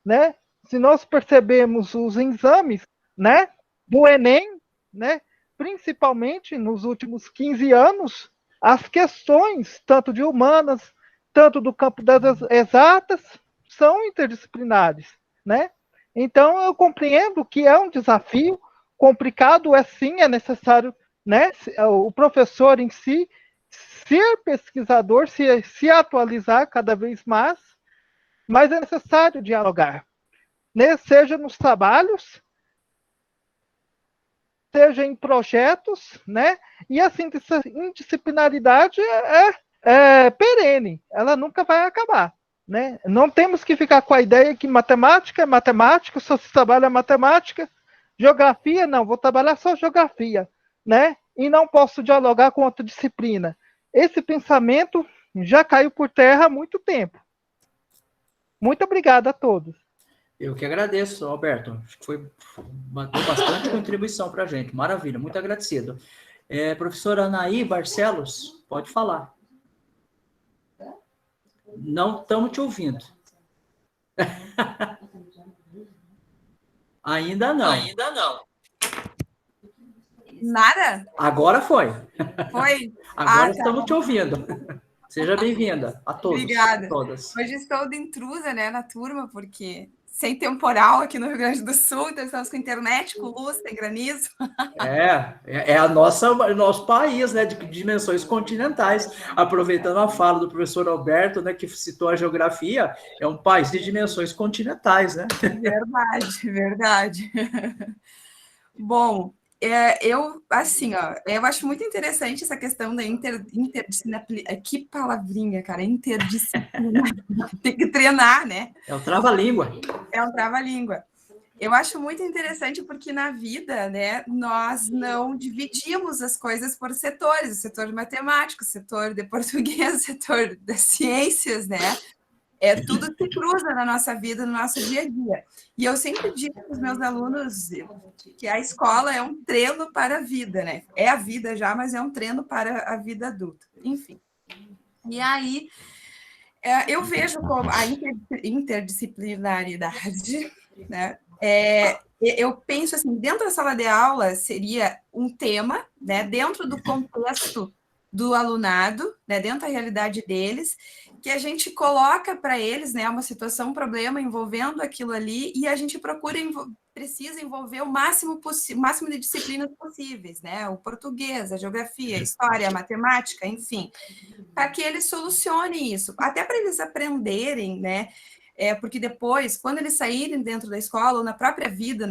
né? Se nós percebemos os exames, né, do Enem, né, principalmente nos últimos 15 anos, as questões, tanto de humanas, tanto do campo das exatas, são interdisciplinares, né? Então, eu compreendo que é um desafio complicado, sim, é necessário, né, o professor em si ser pesquisador, se atualizar cada vez mais, mas é necessário dialogar, né? Seja nos trabalhos, seja em projetos, né? E assim, essa interdisciplinaridade é perene, ela nunca vai acabar, né? Não temos que ficar com a ideia que matemática é matemática, só se trabalha matemática, geografia não, vou trabalhar só geografia, né? E não posso dialogar com outra disciplina. Esse pensamento já caiu por terra há muito tempo. Muito obrigado a todos. Eu que agradeço, Alberto. Acho que deu bastante contribuição para a gente. Maravilha, muito agradecido. Professora Anaí Barcelos, pode falar. Não estamos te ouvindo. Ainda não. Ainda não. Nada? Agora foi. Foi? Agora estamos te ouvindo. Seja bem-vinda a todos. Obrigada. A todas. Hoje estou de intrusa, né, na turma, porque sem temporal aqui no Rio Grande do Sul, então estamos com internet, com luz, tem granizo. É nosso país, né, de dimensões continentais. Aproveitando a fala do professor Alberto, né, que citou a geografia, é um país de dimensões continentais, né? Verdade. Bom, eu acho muito interessante essa questão da interdisciplinaridade. Que palavrinha, cara, interdisciplinaridade. Tem que treinar, né? É um trava-língua. É um trava-língua. Eu acho muito interessante porque na vida, né, nós não dividimos as coisas por setores, o setor matemático, o setor de português, o setor das ciências, né? Tudo se cruza na nossa vida, no nosso dia a dia. E eu sempre digo para os meus alunos que a escola é um treino para a vida, né? É a vida já, mas é um treino para a vida adulta. Enfim. E aí, eu vejo como a interdisciplinaridade, né? Eu penso assim, dentro da sala de aula seria um tema, né? Dentro do contexto do alunado, né? Dentro da realidade deles, que a gente coloca para eles, né, uma situação, um problema envolvendo aquilo ali, e a gente precisa envolver o máximo de disciplinas possíveis, né, o português, a geografia, a história, a matemática, enfim, para que eles solucionem isso, até para eles aprenderem, né, porque depois, quando eles saírem dentro da escola, ou na própria vida,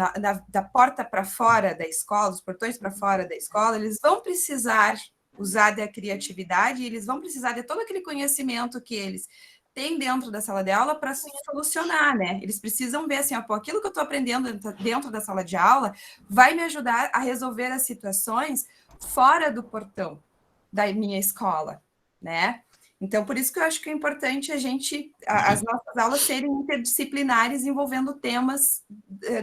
da porta para fora da escola, dos portões para fora da escola, eles vão precisar usar da criatividade, e eles vão precisar de todo aquele conhecimento que eles têm dentro da sala de aula para solucionar, né? Eles precisam ver assim, aquilo que eu estou aprendendo dentro da sala de aula vai me ajudar a resolver as situações fora do portão da minha escola, né? Então, por isso que eu acho que é importante as nossas aulas serem interdisciplinares, envolvendo temas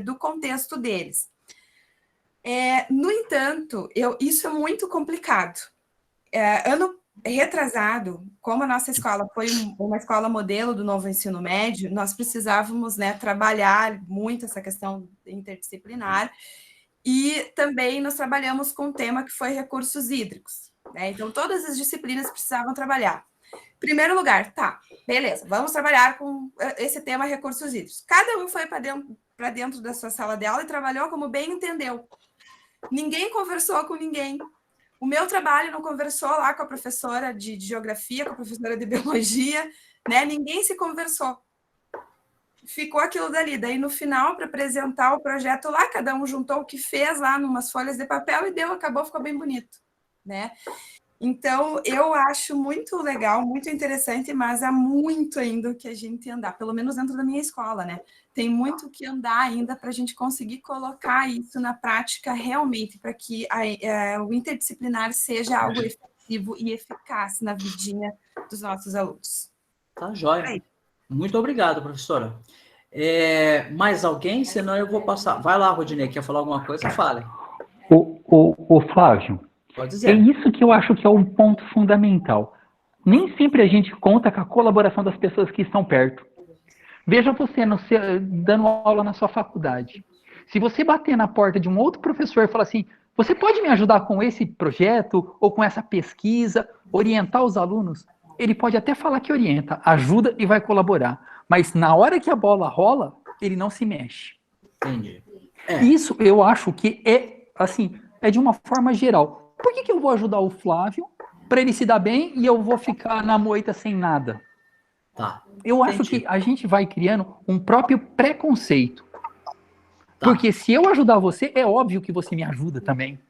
do contexto deles. No entanto, isso é muito complicado. Ano retrasado, como a nossa escola foi uma escola modelo do novo ensino médio, nós precisávamos, né, trabalhar muito essa questão interdisciplinar, e também nós trabalhamos com um tema que foi recursos hídricos, né? Então, todas as disciplinas precisavam trabalhar. Primeiro lugar, tá, beleza, vamos trabalhar com esse tema recursos hídricos. Cada um foi para dentro da sua sala de aula e trabalhou como bem entendeu. Ninguém conversou com ninguém. O meu trabalho não conversou lá com a professora de geografia, com a professora de biologia, né? Ninguém se conversou. Ficou aquilo dali. Daí, no final, para apresentar o projeto lá, cada um juntou o que fez lá numas folhas de papel e acabou, ficou bem bonito, né? Então, eu acho muito legal, muito interessante, mas há muito ainda que a gente andar, pelo menos dentro da minha escola, né? Tem muito que andar ainda para a gente conseguir colocar isso na prática realmente, para que o interdisciplinar seja algo efetivo e eficaz na vidinha dos nossos alunos. Tá joia. Muito obrigado, professora. Mais alguém? Senão eu vou passar. Vai lá, Rodinei, quer falar alguma coisa? Fale. O Flávio. Pode dizer. É isso que eu acho que é um ponto fundamental. Nem sempre a gente conta com a colaboração das pessoas que estão perto. Veja você dando aula na sua faculdade. Se você bater na porta de um outro professor e falar assim, você pode me ajudar com esse projeto ou com essa pesquisa, orientar os alunos? Ele pode até falar que orienta, ajuda e vai colaborar. Mas na hora que a bola rola, ele não se mexe. Entendi. Isso eu acho que é de uma forma geral. Por que eu vou ajudar o Flávio para ele se dar bem e eu vou ficar na moita sem nada? Tá. Eu acho que a gente vai criando um próprio preconceito. Tá. Porque se eu ajudar você, é óbvio que você me ajuda também.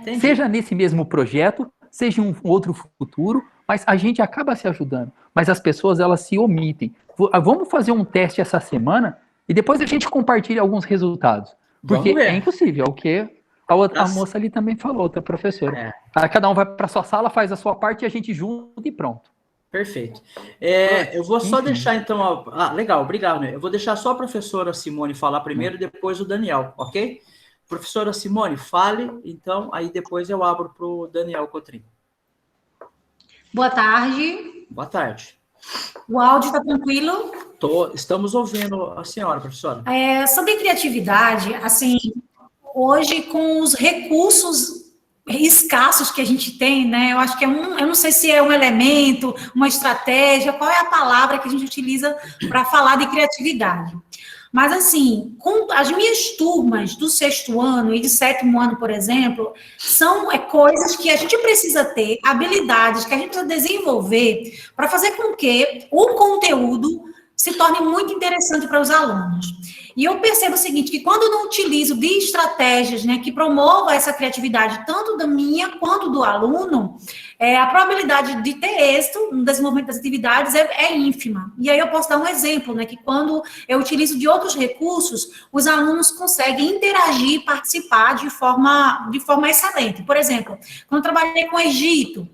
Entendi. Seja nesse mesmo projeto, seja em um outro futuro, mas a gente acaba se ajudando. Mas as pessoas, elas se omitem. Vamos fazer um teste essa semana e depois a gente compartilha alguns resultados. Porque é impossível, o que a moça ali também falou, outra professora. Cada um vai para sua sala, faz a sua parte e a gente junta e pronto. Perfeito. Eu vou só deixar, então... legal, obrigado. Né? Eu vou deixar só a professora Simone falar primeiro e depois o Daniel, ok? Professora Simone, fale, então, aí depois eu abro para o Daniel Cotrim. Boa tarde. Boa tarde. O áudio está tranquilo? Estamos ouvindo a senhora, professora. Sobre criatividade, assim... Hoje, com os recursos escassos que a gente tem, né? Eu acho que eu não sei se é um elemento, uma estratégia, qual é a palavra que a gente utiliza para falar de criatividade. Mas, assim, com as minhas turmas do 6º ano e de 7º ano, por exemplo, são coisas que a gente precisa ter, habilidades que a gente precisa desenvolver para fazer com que o conteúdo se torne muito interessante para os alunos. E eu percebo o seguinte, que quando eu não utilizo de estratégias, né, que promovam essa criatividade, tanto da minha quanto do aluno, a probabilidade de ter êxito no desenvolvimento das atividades é ínfima. E aí eu posso dar um exemplo, né, que quando eu utilizo de outros recursos, os alunos conseguem interagir e participar de forma excelente. Por exemplo, quando eu trabalhei com o Egito,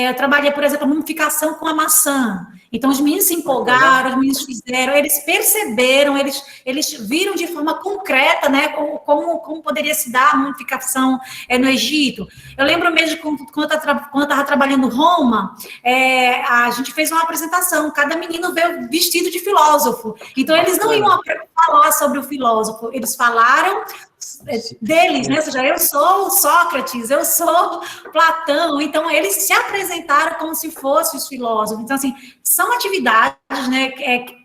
eu trabalhei, por exemplo, a mumificação com a maçã. Então, os meninos se empolgaram, os meninos fizeram, eles perceberam, eles viram de forma concreta, né, como poderia se dar a mumificação no Egito. Eu lembro mesmo quando eu estava trabalhando Roma, a gente fez uma apresentação, cada menino veio vestido de filósofo. Então, eles não iam falar sobre o filósofo, eles falaram deles, né? Ou seja, eu sou Sócrates, eu sou Platão, então eles se apresentaram como se fossem os filósofos. Então, assim, são atividades, né,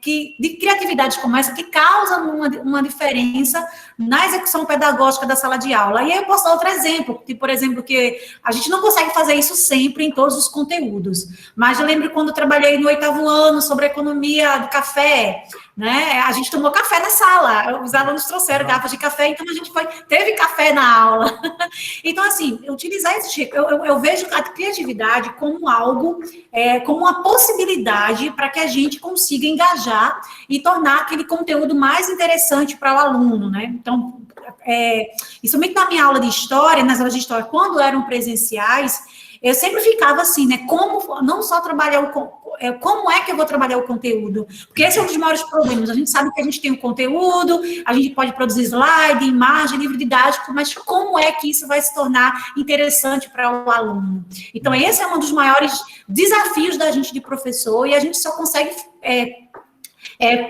de criatividade como essa que causam uma diferença na execução pedagógica da sala de aula. E aí eu posso dar outro exemplo, que, por exemplo, que a gente não consegue fazer isso sempre em todos os conteúdos, mas eu lembro quando eu trabalhei no 8º ano sobre a economia do café, né? A gente tomou café na sala, os alunos trouxeram garrafas de café, então a gente teve café na aula. Então, assim, utilizar eu vejo a criatividade como algo, como uma possibilidade para que a gente consiga engajar e tornar aquele conteúdo mais interessante para o aluno, né? Então, isso mesmo na minha aula de história, nas aulas de história, quando eram presenciais, eu sempre ficava assim, né? Como não só trabalhar como é que eu vou trabalhar o conteúdo? Porque esse é um dos maiores problemas. A gente sabe que a gente tem o conteúdo, a gente pode produzir slide, imagem, livro didático, mas como é que isso vai se tornar interessante para o aluno? Então, esse é um dos maiores desafios da gente de professor, e a gente só consegue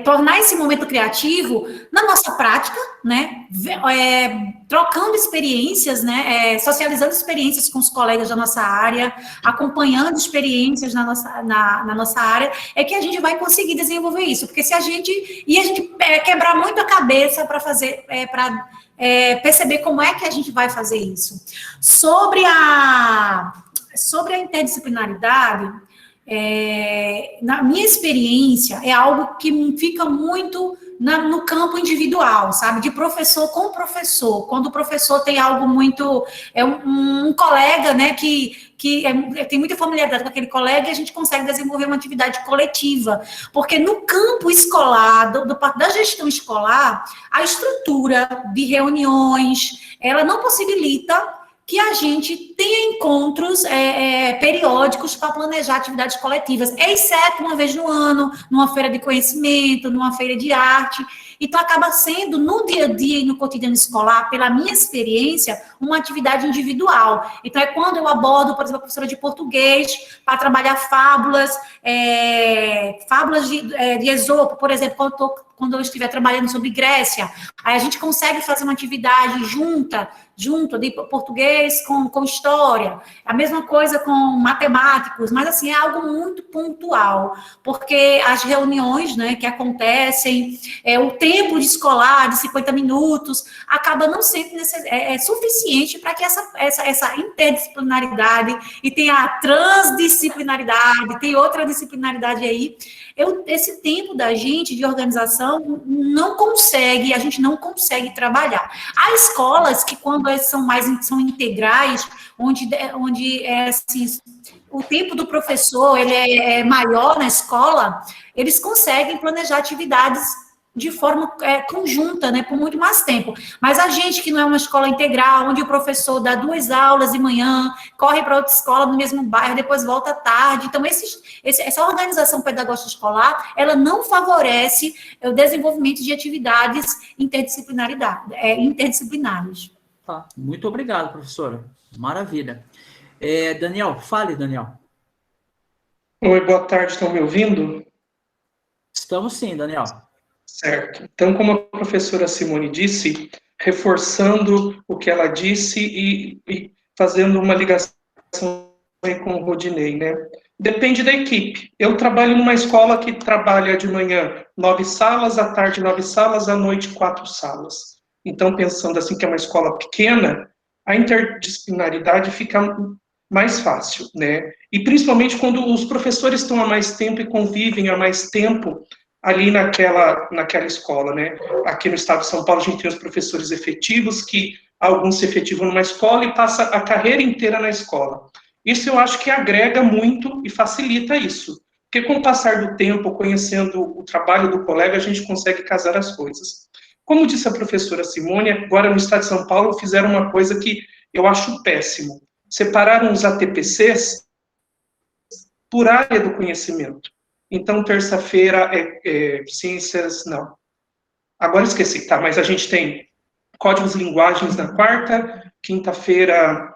tornar esse momento criativo na nossa prática, né, trocando experiências, né, socializando experiências com os colegas da nossa área, acompanhando experiências na nossa área, é que a gente vai conseguir desenvolver isso, porque se a gente quebrar muito a cabeça para fazer, para perceber como é que a gente vai fazer isso. Sobre a interdisciplinaridade, na minha experiência, é algo que fica muito no campo individual, sabe? De professor com professor. Quando o professor tem algo muito... um colega, né, que tem muita familiaridade com aquele colega, e a gente consegue desenvolver uma atividade coletiva. Porque no campo escolar, da gestão escolar, a estrutura de reuniões, ela não possibilita que a gente tenha encontros periódicos para planejar atividades coletivas, exceto uma vez no ano, numa feira de conhecimento, numa feira de arte. Então, acaba sendo, no dia a dia e no cotidiano escolar, pela minha experiência, uma atividade individual. Então, é quando eu abordo, por exemplo, a professora de português, para trabalhar fábulas de Esopo, por exemplo, quando eu estiver trabalhando sobre Grécia, aí a gente consegue fazer uma atividade junto de português com história. A mesma coisa com matemáticos, mas, assim, é algo muito pontual, porque as reuniões, né, que acontecem, o tempo de escolar de 50 minutos, acaba não sendo suficiente para que essa interdisciplinaridade, e tem a transdisciplinaridade, tem outra disciplinaridade aí, esse tempo da gente, de organização, a gente não consegue trabalhar. Há escolas que, quando são integrais, onde assim, o tempo do professor ele é maior na escola, eles conseguem planejar atividades de forma conjunta, né, por muito mais tempo. Mas a gente que não é uma escola integral, onde o professor dá 2 aulas de manhã, corre para outra escola no mesmo bairro, depois volta à tarde, então essa organização pedagógica escolar, ela não favorece o desenvolvimento de atividades interdisciplinares. Tá. Muito obrigado, professora. Maravilha. Daniel, fale, Daniel. Oi, boa tarde, estão me ouvindo? Estamos sim, Daniel. Certo. Então, como a professora Simone disse, reforçando o que ela disse e fazendo uma ligação aí com o Rodinei, né? Depende da equipe. Eu trabalho numa escola que trabalha de manhã 9 salas, à tarde 9 salas, à noite 4 salas. Então, pensando assim que é uma escola pequena, a interdisciplinaridade fica mais fácil, né? E principalmente quando os professores estão há mais tempo e convivem há mais tempo ali naquela escola, né? Aqui no estado de São Paulo a gente tem os professores efetivos, que alguns se efetivam numa escola e passa a carreira inteira na escola. Isso eu acho que agrega muito e facilita isso. Porque com o passar do tempo, conhecendo o trabalho do colega, a gente consegue casar as coisas. Como disse a professora Simone, agora no estado de São Paulo fizeram uma coisa que eu acho péssimo. Separaram os ATPCs por área do conhecimento. Então, terça-feira ciências, não. Agora esqueci, tá? Mas a gente tem códigos e linguagens na quarta, quinta-feira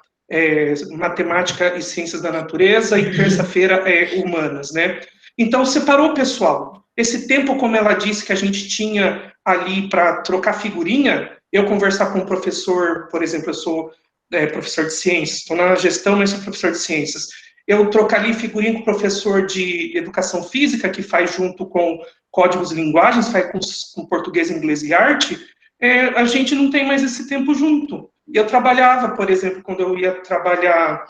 matemática e ciências da natureza e terça-feira humanas, né? Então, separou o pessoal. Esse tempo, como ela disse, que a gente tinha ali para trocar figurinha, eu conversar com um professor, por exemplo, eu sou professor de ciências, estou na gestão, mas sou professor de ciências. Eu trocar ali figurinha com o professor de educação física, que faz junto com códigos e linguagens, faz com português, inglês e arte, a gente não tem mais esse tempo junto. Eu trabalhava, por exemplo, quando eu ia trabalhar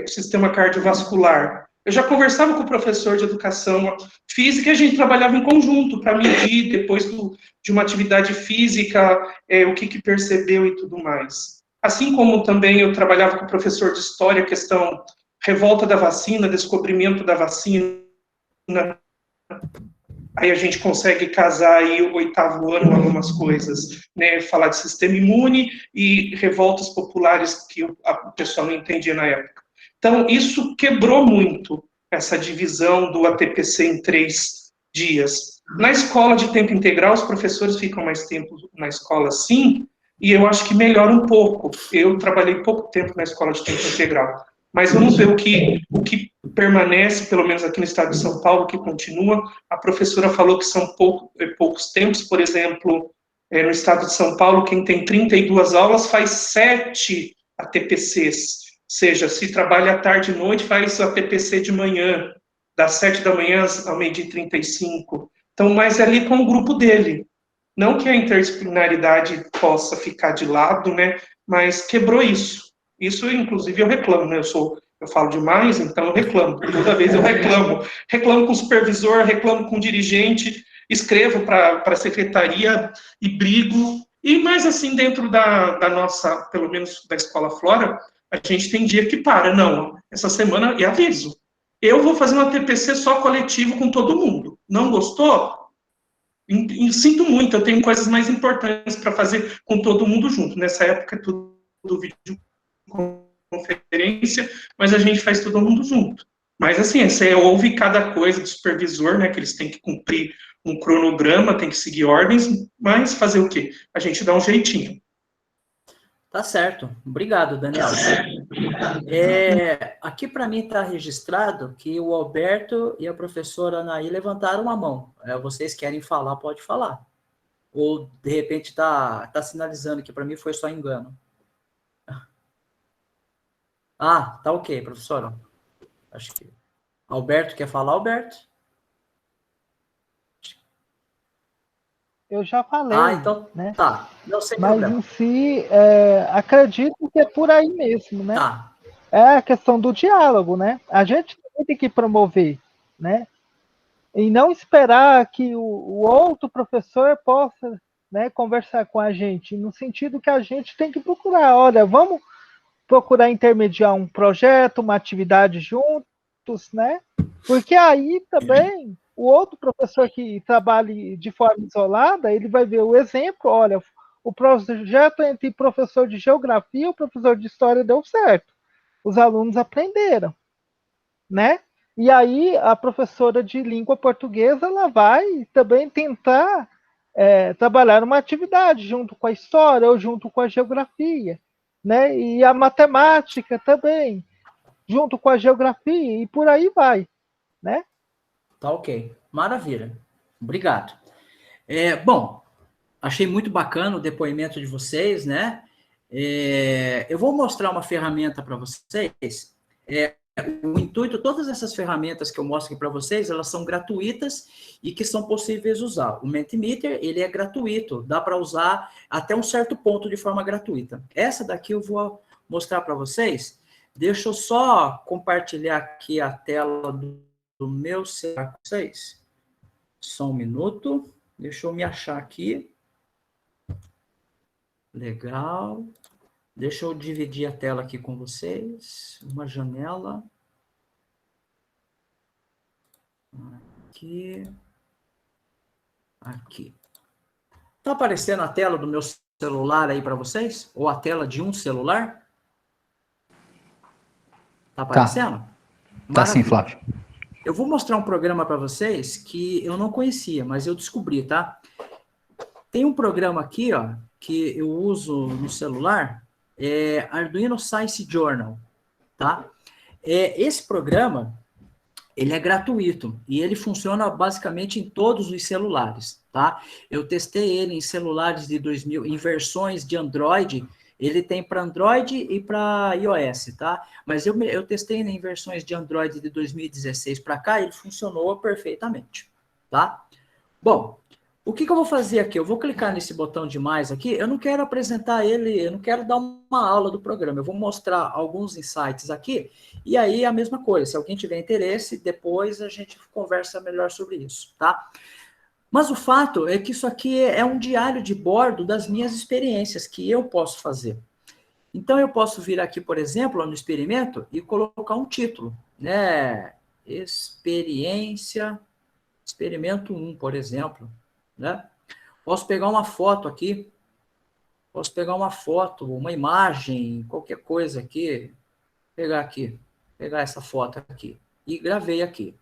o sistema cardiovascular, eu já conversava com o professor de educação física e a gente trabalhava em conjunto para medir, depois de uma atividade física, o que percebeu e tudo mais. Assim como também eu trabalhava com o professor de história, questão revolta da vacina, descobrimento da vacina, aí a gente consegue casar aí o 8º ano algumas coisas, né, falar de sistema imune e revoltas populares que o pessoal não entendia na época. Então, isso quebrou muito essa divisão do ATPC em 3 dias. Na escola de tempo integral, os professores ficam mais tempo na escola, sim, e eu acho que melhora um pouco. Eu trabalhei pouco tempo na escola de tempo integral, mas vamos ver o que permanece, pelo menos aqui no estado de São Paulo, que continua. A professora falou que são poucos tempos, por exemplo, no estado de São Paulo, quem tem 32 aulas faz 7 ATPCs, ou seja, se trabalha à tarde e noite, faz o ATPC de manhã, das 7 da manhã ao 12h35. Então, mas é ali com o grupo dele. Não que a interdisciplinaridade possa ficar de lado, né, mas quebrou isso. Isso, inclusive, eu reclamo, né? Eu falo demais, então eu reclamo. Toda vez eu reclamo. Reclamo com o supervisor, reclamo com o dirigente, escrevo para a secretaria e brigo. E mais assim, dentro da nossa, pelo menos da Escola Flora, a gente tem dia que para. Não, essa semana, e aviso, eu vou fazer uma TPC só coletivo com todo mundo. Não gostou? Sinto muito, eu tenho coisas mais importantes para fazer com todo mundo junto. Nessa época é tudo vídeo conferência, mas a gente faz todo mundo junto. Mas assim, você ouve cada coisa do supervisor, né, que eles têm que cumprir um cronograma, tem que seguir ordens, mas fazer o quê? A gente dá um jeitinho. Tá certo. Obrigado, Daniel. Aqui para mim está registrado que o Alberto e a professora Anaí levantaram a mão. Vocês querem falar, pode falar. Ou, de repente, está sinalizando que para mim foi só engano. Ah, tá ok, professora. Acho que... Alberto, quer falar, Alberto? Eu já falei. Ah, então, né? Tá. Não, sem Mas problema. em si, acredito que é por aí mesmo, né? Tá. É a questão do diálogo, né? A gente tem que promover, né? E não esperar que o outro professor possa, né, conversar com a gente, no sentido que a gente tem que procurar, olha, vamos procurar intermediar um projeto, uma atividade juntos, né? Porque aí também o outro professor que trabalhe de forma isolada, ele vai ver o exemplo, olha, o projeto entre professor de geografia e o professor de história deu certo. Os alunos aprenderam, né? E aí a professora de língua portuguesa, ela vai também tentar trabalhar uma atividade junto com a história ou junto com a geografia, né? E a matemática também, junto com a geografia, e por aí vai, né? Tá ok. Maravilha. Obrigado. Bom, achei muito bacana o depoimento de vocês, né? Eu vou mostrar uma ferramenta para vocês. O intuito, todas essas ferramentas que eu mostro aqui para vocês, elas são gratuitas e que são possíveis de usar. O Mentimeter, ele é gratuito, dá para usar até um certo ponto de forma gratuita. Essa daqui eu vou mostrar para vocês. Deixa eu só compartilhar aqui a tela do meu celular com vocês. Só um minuto. Deixa eu me achar aqui. Legal. Deixa eu dividir a tela aqui com vocês. Uma janela. Aqui. Aqui. Tá aparecendo a tela do meu celular aí para vocês? Ou a tela de um celular? Tá aparecendo? Tá sim, Flávio. Eu vou mostrar um programa para vocês que eu não conhecia, mas eu descobri, tá? Tem um programa aqui, ó, que eu uso no celular, Arduino Science Journal, tá? Esse programa, ele é gratuito e ele funciona basicamente em todos os celulares, tá? Eu testei ele em celulares de 2000, em versões de Android. Ele tem para Android e para iOS, tá? Mas eu testei em versões de Android de 2016 para cá, ele funcionou perfeitamente, tá? Bom, o que eu vou fazer aqui? Eu vou clicar nesse botão de mais aqui. Eu não quero apresentar ele, eu não quero dar uma aula do programa. Eu vou mostrar alguns insights aqui. E aí a mesma coisa. Se alguém tiver interesse, depois a gente conversa melhor sobre isso, tá? Mas o fato é que isso aqui é um diário de bordo das minhas experiências que eu posso fazer. Então, eu posso vir aqui, por exemplo, no experimento e colocar um título, né? Experimento 1, por exemplo, né? Posso pegar uma foto aqui, uma imagem, qualquer coisa aqui, pegar essa foto aqui e gravei aqui,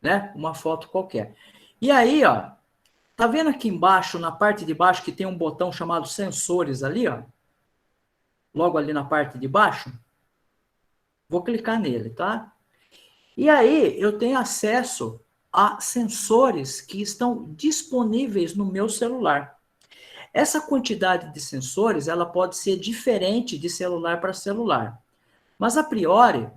né? Uma foto qualquer. E aí, ó, tá vendo aqui embaixo, na parte de baixo, que tem um botão chamado sensores ali, ó? Logo ali na parte de baixo. Vou clicar nele, tá? E aí, eu tenho acesso a sensores que estão disponíveis no meu celular. Essa quantidade de sensores, ela pode ser diferente de celular para celular. Mas, a priori,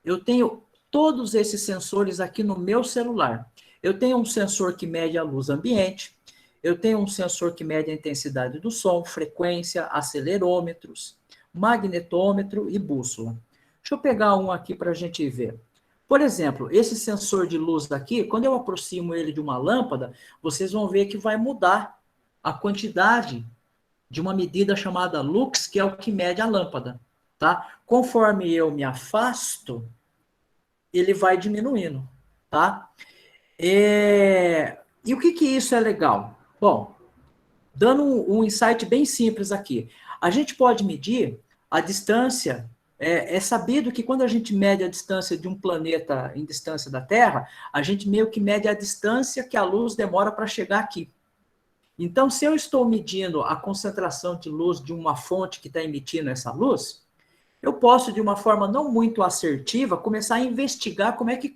eu tenho todos esses sensores aqui no meu celular. Eu tenho um sensor que mede a luz ambiente, eu tenho um sensor que mede a intensidade do som, frequência, acelerômetros, magnetômetro e bússola. Deixa eu pegar um aqui para a gente ver. Por exemplo, esse sensor de luz daqui, quando eu aproximo ele de uma lâmpada, vocês vão ver que vai mudar a quantidade de uma medida chamada lux, que é o que mede a lâmpada, tá? Conforme eu me afasto, ele vai diminuindo, tá? E o que isso é legal? Bom, dando um insight bem simples aqui. A gente pode medir a distância, é sabido que quando a gente mede a distância de um planeta em distância da Terra, a gente meio que mede a distância que a luz demora para chegar aqui. Então, se eu estou medindo a concentração de luz de uma fonte que está emitindo essa luz, eu posso, de uma forma não muito assertiva, começar a investigar como é que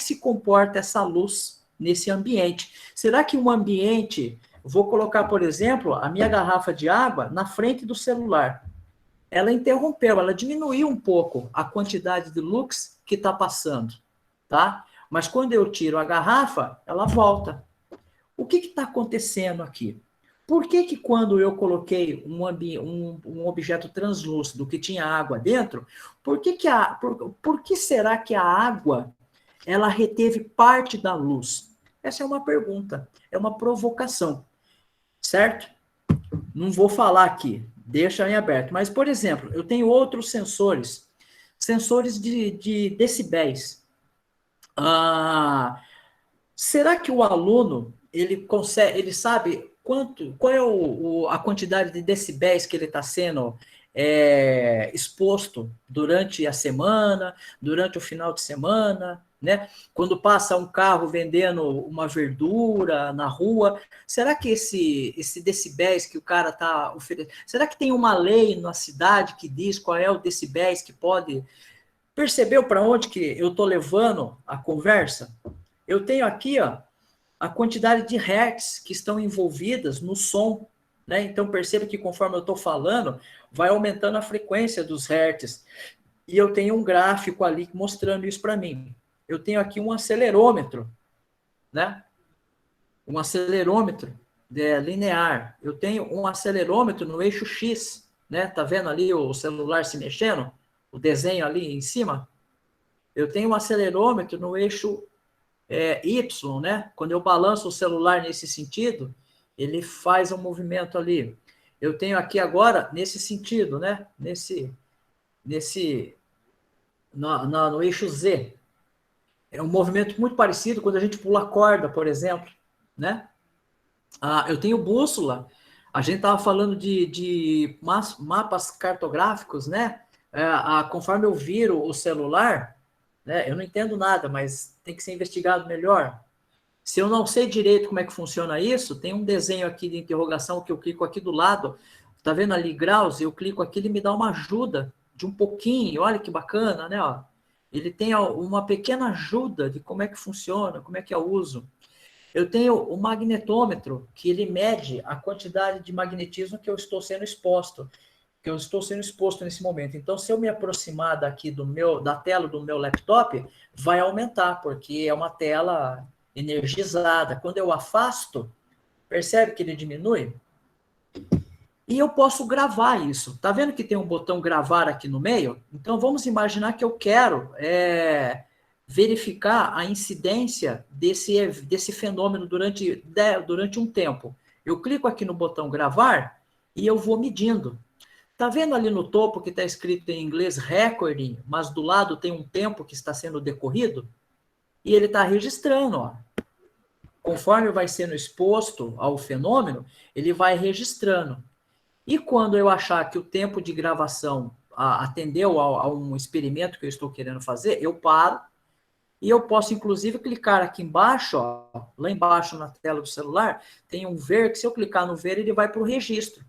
se comporta essa luz nesse ambiente. Será que um ambiente, vou colocar, por exemplo, a minha garrafa de água na frente do celular. Ela interrompeu, ela diminuiu um pouco a quantidade de lux que está passando, tá? Mas quando eu tiro a garrafa, ela volta. O que está acontecendo aqui? Por que quando eu coloquei um objeto translúcido que tinha água dentro, por que será que a água ela reteve parte da luz? Essa é uma pergunta, é uma provocação, certo? Não vou falar aqui, deixa em aberto. Mas, por exemplo, eu tenho outros sensores de decibéis. Será que o aluno ele sabe qual é a quantidade de decibéis que ele está sendo exposto durante a semana, durante o final de semana, né? Quando passa um carro vendendo uma verdura na rua, será que esse decibéis que o cara está oferecendo, será que tem uma lei na cidade que diz qual é o decibéis que pode... Percebeu para onde que eu estou levando a conversa? Eu tenho aqui, ó, a quantidade de hertz que estão envolvidas no som, né? Então perceba que conforme eu estou falando, vai aumentando a frequência dos hertz. E eu tenho um gráfico ali mostrando isso para mim. Eu tenho aqui um acelerômetro, né? Um acelerômetro linear. Eu tenho um acelerômetro no eixo X, né? Tá vendo ali o celular se mexendo? O desenho ali em cima? Eu tenho um acelerômetro no eixo Y, né? Quando eu balanço o celular nesse sentido, ele faz um movimento ali. Eu tenho aqui agora nesse sentido, né? No eixo Z. É um movimento muito parecido quando a gente pula corda, por exemplo, né? Eu tenho bússola. A gente estava falando de mapas cartográficos, né? Conforme eu viro o celular, né? Eu não entendo nada, mas tem que ser investigado melhor. Se eu não sei direito como é que funciona isso, tem um desenho aqui de interrogação que eu clico aqui do lado. Tá vendo ali graus? Eu clico aqui, ele me dá uma ajuda de um pouquinho. Olha que bacana, né? Ó. Ele tem uma pequena ajuda de como é que funciona, como é que é o uso. Eu tenho o magnetômetro, que ele mede a quantidade de magnetismo que eu estou sendo exposto, nesse momento. Então, se eu me aproximar daqui da tela do meu laptop, vai aumentar, porque é uma tela energizada. Quando eu afasto, percebe que ele diminui? E eu posso gravar isso. Tá vendo que tem um botão gravar aqui no meio? Então, vamos imaginar que eu quero verificar a incidência desse fenômeno durante um tempo. Eu clico aqui no botão gravar e eu vou medindo. Tá vendo ali no topo que está escrito em inglês recording, mas do lado tem um tempo que está sendo decorrido? E ele está registrando, ó. Conforme vai sendo exposto ao fenômeno, ele vai registrando. E quando eu achar que o tempo de gravação atendeu a um experimento que eu estou querendo fazer, eu paro e eu posso, inclusive, clicar aqui embaixo, ó, lá embaixo na tela do celular, tem um ver, que se eu clicar no ver, ele vai para o registro.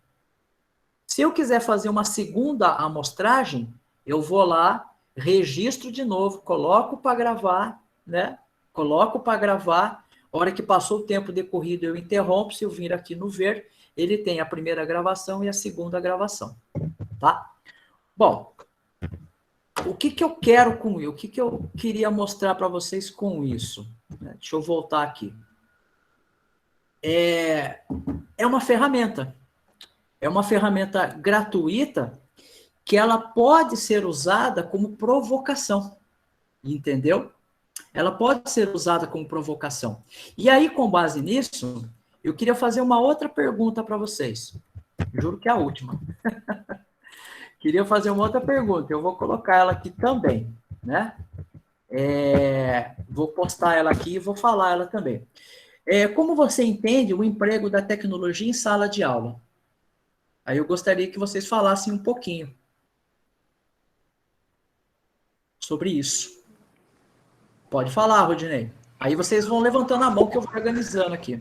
Se eu quiser fazer uma segunda amostragem, eu vou lá, registro de novo, coloco para gravar, né? Coloco para gravar. A hora que passou o tempo decorrido, eu interrompo. Se eu vir aqui no ver, ele tem a primeira gravação e a segunda gravação, tá? Bom, o que eu quero com isso? O que eu queria mostrar para vocês com isso? Deixa eu voltar aqui. É uma ferramenta. É uma ferramenta gratuita que ela pode ser usada como provocação, entendeu? Ela pode ser usada como provocação. E aí, com base nisso, eu queria fazer uma outra pergunta para vocês. Juro que é a última. Queria fazer uma outra pergunta. Eu vou colocar ela aqui também, né? Vou postar ela aqui e vou falar ela também. Como você entende o emprego da tecnologia em sala de aula? Aí eu gostaria que vocês falassem um pouquinho sobre isso. Pode falar, Rodinei. Aí vocês vão levantando a mão que eu vou organizando aqui.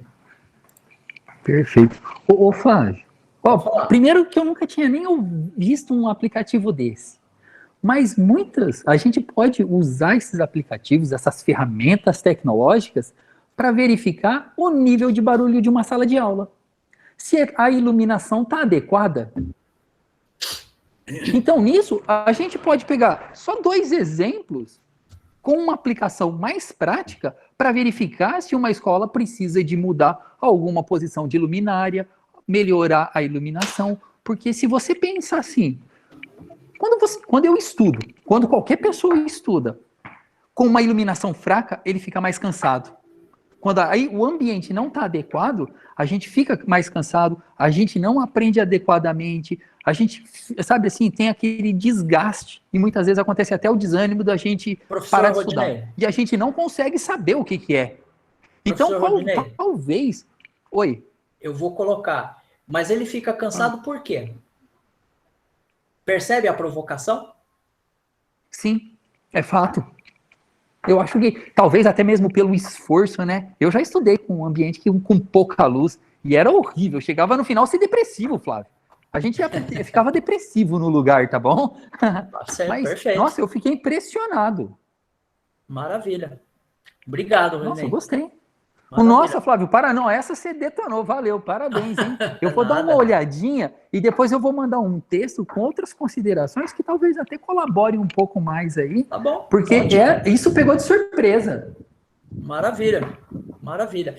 Perfeito. Ô Flávio, primeiro que eu nunca tinha nem visto um aplicativo desse. Mas a gente pode usar esses aplicativos, essas ferramentas tecnológicas, para verificar o nível de barulho de uma sala de aula. Se a iluminação está adequada. Então, nisso, a gente pode pegar só 2 exemplos com uma aplicação mais prática para verificar se uma escola precisa de mudar alguma posição de luminária, melhorar a iluminação. Porque se você pensar assim, quando eu estudo, quando qualquer pessoa estuda com uma iluminação fraca, ele fica mais cansado. Quando aí o ambiente não está adequado, a gente fica mais cansado, a gente não aprende adequadamente, a gente, sabe assim, tem aquele desgaste, e muitas vezes acontece até o desânimo da gente parar de estudar. E a gente não consegue saber o que é. Então, talvez... Oi? Eu vou colocar, mas ele fica cansado por quê? Percebe a provocação? Sim, é fato. Eu acho que talvez até mesmo pelo esforço, né? Eu já estudei com um ambiente com pouca luz e era horrível. Chegava no final a ser depressivo, Flávio. A gente ficava depressivo no lugar, tá bom? Mas, perfeito. Nossa, eu fiquei impressionado. Maravilha. Obrigado, René. Nossa, eu gostei. Nossa, Flávio, não, essa você detonou, valeu, parabéns, hein? Eu vou dar uma olhadinha e depois eu vou mandar um texto com outras considerações que talvez até colaborem um pouco mais aí. Tá bom. Porque isso pegou de surpresa. Maravilha, maravilha.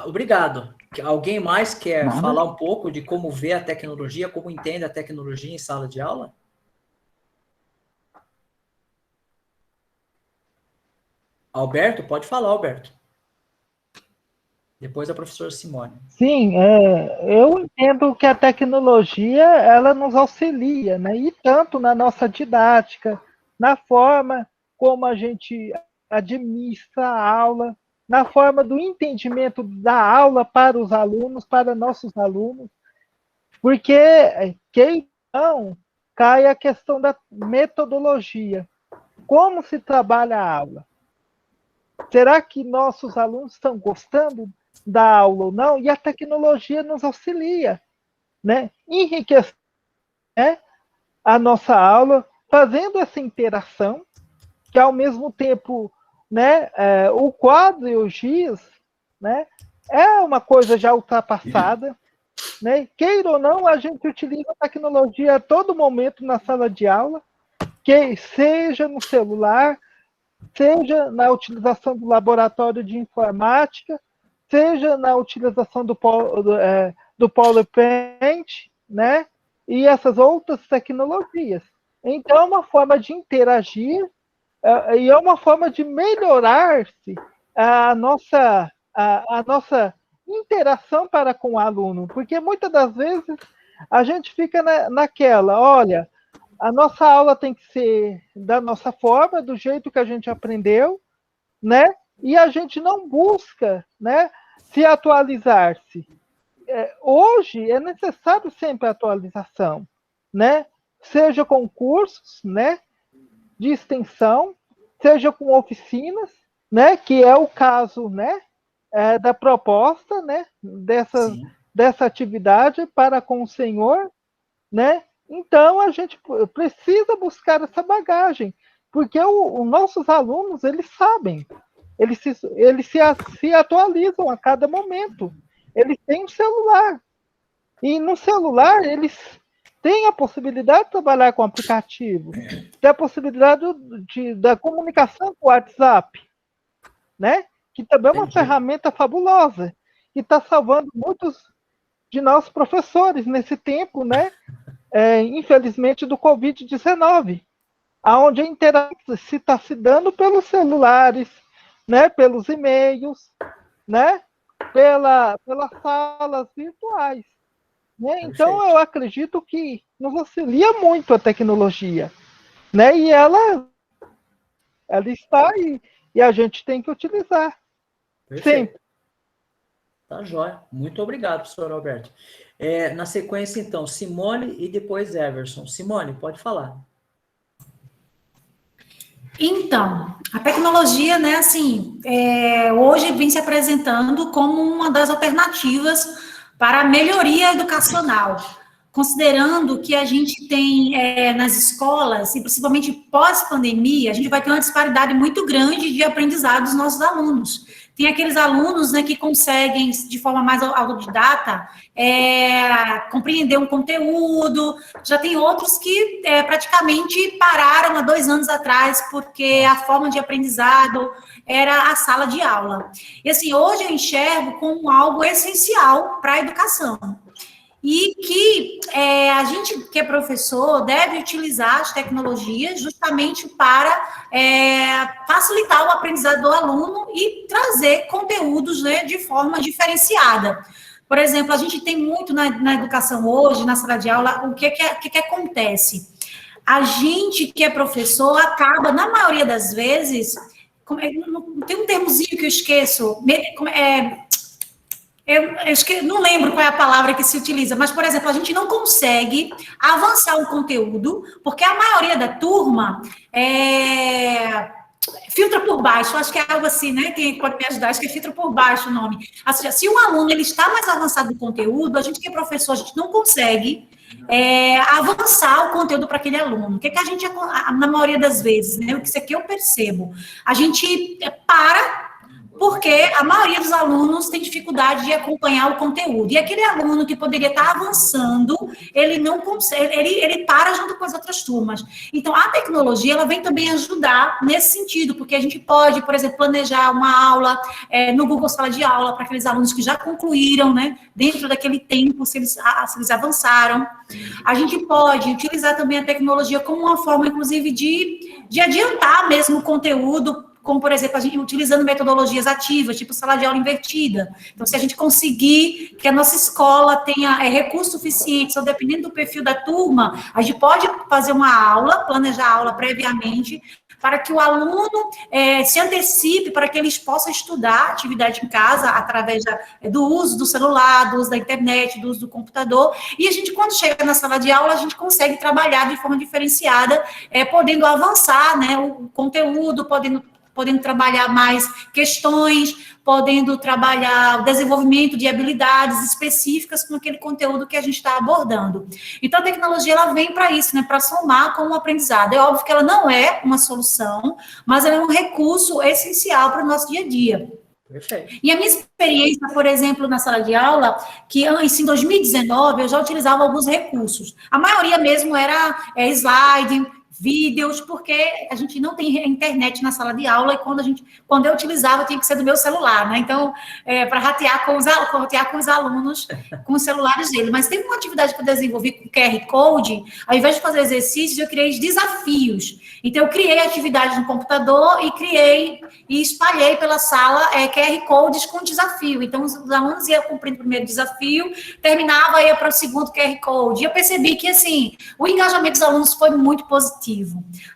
Obrigado. Alguém mais quer falar um pouco de como vê a tecnologia, como entende a tecnologia em sala de aula? Alberto, pode falar, Alberto. Depois a professora Simone. Sim, eu entendo que a tecnologia, ela nos auxilia, né? E tanto na nossa didática, na forma como a gente administra a aula, na forma do entendimento da aula para os alunos, para nossos alunos, porque quem não cai a questão da metodologia. Como se trabalha a aula? Será que nossos alunos estão gostando da aula ou não? E a tecnologia nos auxilia, né? Enriquecer, né, a nossa aula, fazendo essa interação, que ao mesmo tempo, né, o quadro e o giz, né, é uma coisa já ultrapassada, né? Queira ou não, a gente utiliza a tecnologia a todo momento na sala de aula, que seja no celular, seja na utilização do laboratório de informática, seja na utilização do PowerPoint, né? E essas outras tecnologias. Então, é uma forma de interagir e é uma forma de melhorar-se a nossa interação para com o aluno, porque muitas das vezes a gente fica naquela, olha, a nossa aula tem que ser da nossa forma, do jeito que a gente aprendeu, né? E a gente não busca, né, se atualizar-se. Hoje é necessário sempre atualização, né? Seja com cursos, né, de extensão, seja com oficinas, né, que é o caso, né, da proposta, né, dessa atividade para com o Senhor, né? Então, a gente precisa buscar essa bagagem, porque os nossos alunos, eles sabem, eles se atualizam a cada momento. Eles têm um celular. E no celular, eles têm a possibilidade de trabalhar com aplicativo, tem a possibilidade da comunicação com o WhatsApp, né? Que também é uma ferramenta fabulosa, que está salvando muitos de nós professores nesse tempo, né? Infelizmente, do Covid-19, onde a interação se está se dando pelos celulares, né, pelos e-mails, né, pelas salas virtuais. Né? Então, eu acredito que nos auxilia muito a tecnologia. Né? E ela está aí, e a gente tem que utilizar. Perfeito. Sempre. Tá jóia. Muito obrigado, professor Alberto. Na sequência, então, Simone e depois Everson. Simone, pode falar. Então, a tecnologia, né, assim, hoje vem se apresentando como uma das alternativas para a melhoria educacional, considerando que a gente tem nas escolas, e principalmente pós-pandemia, a gente vai ter uma disparidade muito grande de aprendizado dos nossos alunos. Tem aqueles alunos, né, que conseguem, de forma mais autodidata, compreender um conteúdo. Já tem outros que praticamente pararam há 2 anos atrás, porque a forma de aprendizado era a sala de aula. E assim, hoje eu enxergo como algo essencial para a educação. E que a gente que é professor deve utilizar as tecnologias justamente para facilitar o aprendizado do aluno e trazer conteúdos, né, de forma diferenciada. Por exemplo, a gente tem muito na educação hoje, na sala de aula, o que acontece? A gente que é professor acaba, na maioria das vezes, tem um termozinho que eu esqueço, eu não lembro qual é a palavra que se utiliza, mas, por exemplo, a gente não consegue avançar um conteúdo, porque a maioria da turma filtra por baixo, acho que é algo assim, né? Quem pode me ajudar, acho que é filtra por baixo o nome. Ou seja, se um aluno ele está mais avançado no conteúdo, a gente que é professor, a gente não consegue avançar o conteúdo para aquele aluno. O que a gente, na maioria das vezes, né? Isso aqui eu percebo. A gente para porque a maioria dos alunos tem dificuldade de acompanhar o conteúdo. E aquele aluno que poderia estar avançando, ele não consegue, ele para junto com as outras turmas. Então, a tecnologia, ela vem também ajudar nesse sentido, porque a gente pode, por exemplo, planejar uma aula no Google Sala de Aula para aqueles alunos que já concluíram, né, dentro daquele tempo, se eles avançaram. A gente pode utilizar também a tecnologia como uma forma, inclusive, de adiantar mesmo o conteúdo, como, por exemplo, a gente utilizando metodologias ativas, tipo sala de aula invertida. Então, se a gente conseguir que a nossa escola tenha recursos suficientes, ou dependendo do perfil da turma, a gente pode fazer uma aula, planejar a aula previamente, para que o aluno se antecipe, para que eles possam estudar atividade em casa, através do uso do celular, do uso da internet, do uso do computador, e a gente, quando chega na sala de aula, a gente consegue trabalhar de forma diferenciada, podendo avançar, né, o conteúdo, podendo trabalhar mais questões, podendo trabalhar o desenvolvimento de habilidades específicas com aquele conteúdo que a gente está abordando. Então, a tecnologia, ela vem para isso, né, para somar com o aprendizado. É óbvio que ela não é uma solução, mas ela é um recurso essencial para o nosso dia a dia. Perfeito. E a minha experiência, por exemplo, na sala de aula, que antes, em 2019, eu já utilizava alguns recursos. A maioria mesmo era slide, vídeos, porque a gente não tem internet na sala de aula, e quando eu utilizava, tinha que ser do meu celular, né? Então, para ratear com os alunos, com os celulares dele. Mas teve uma atividade que eu desenvolvi com QR Code, ao invés de fazer exercícios, eu criei desafios. Então, eu criei atividades no computador e espalhei pela sala QR Codes com desafio. Então, os alunos iam cumprindo o primeiro desafio, terminava, ia para o segundo QR Code. E eu percebi que, assim, o engajamento dos alunos foi muito positivo.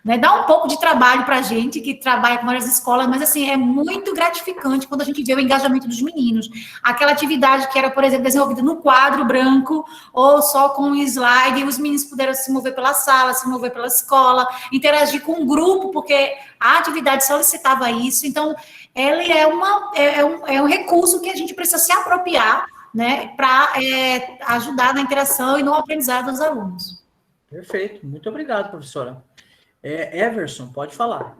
Né? Dá um pouco de trabalho para a gente, que trabalha com várias escolas, mas, assim, é muito gratificante quando a gente vê o engajamento dos meninos. Aquela atividade que era, por exemplo, desenvolvida no quadro branco, ou só com um slide, e os meninos puderam se mover pela sala, se mover pela escola, interagir com um grupo, porque a atividade solicitava isso. Então, ele é um recurso que a gente precisa se apropriar, né, para ajudar na interação e no aprendizado dos alunos. Perfeito. Muito obrigado, professora. Everson, pode falar.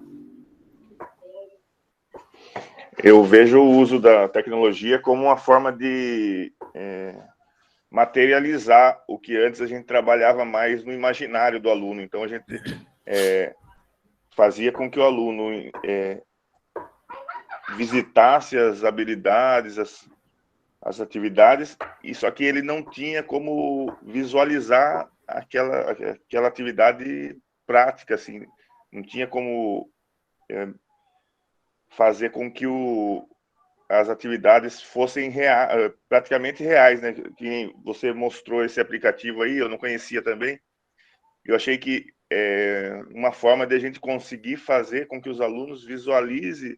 Eu vejo o uso da tecnologia como uma forma de materializar o que antes a gente trabalhava mais no imaginário do aluno. Então, a gente fazia com que o aluno visitasse as habilidades, as atividades, e só que ele não tinha como visualizar aquela atividade prática, assim, não tinha como fazer com que as atividades fossem praticamente reais, né? Que você mostrou esse aplicativo aí, eu não conhecia também. Eu achei que uma forma de a gente conseguir fazer com que os alunos visualizem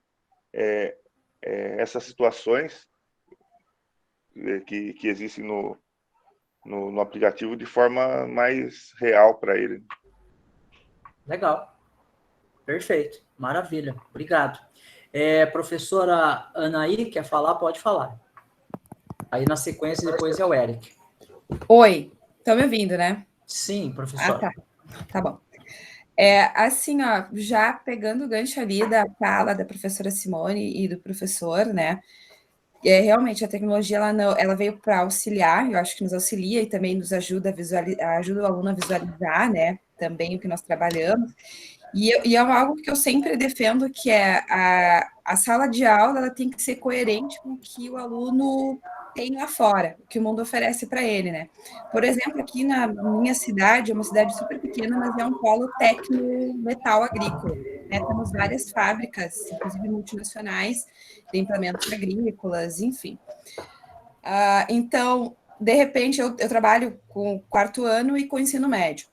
essas situações que existem no aplicativo de forma mais real para ele. Legal. Perfeito. Maravilha. Obrigado. Professora Anaí, quer falar? Pode falar. Aí, na sequência, depois é o Eric. Oi. Estão me ouvindo, né? Sim, professora. Ah, tá bom. Assim, ó, já pegando o gancho ali da fala da professora Simone e do professor, né? Realmente, a tecnologia ela veio para auxiliar, eu acho que nos auxilia e também nos ajuda ajuda o aluno a visualizar, né, também o que nós trabalhamos. E é algo que eu sempre defendo, que a sala de aula ela tem que ser coerente com o que o aluno tem lá fora, o que o mundo oferece para ele, né? Por exemplo, aqui na minha cidade, é uma cidade super pequena, mas é um polo tecno-metal agrícola, né? Temos várias fábricas, inclusive multinacionais, de implementos agrícolas, enfim. Então, de repente, eu trabalho com o quarto ano e com o ensino médio,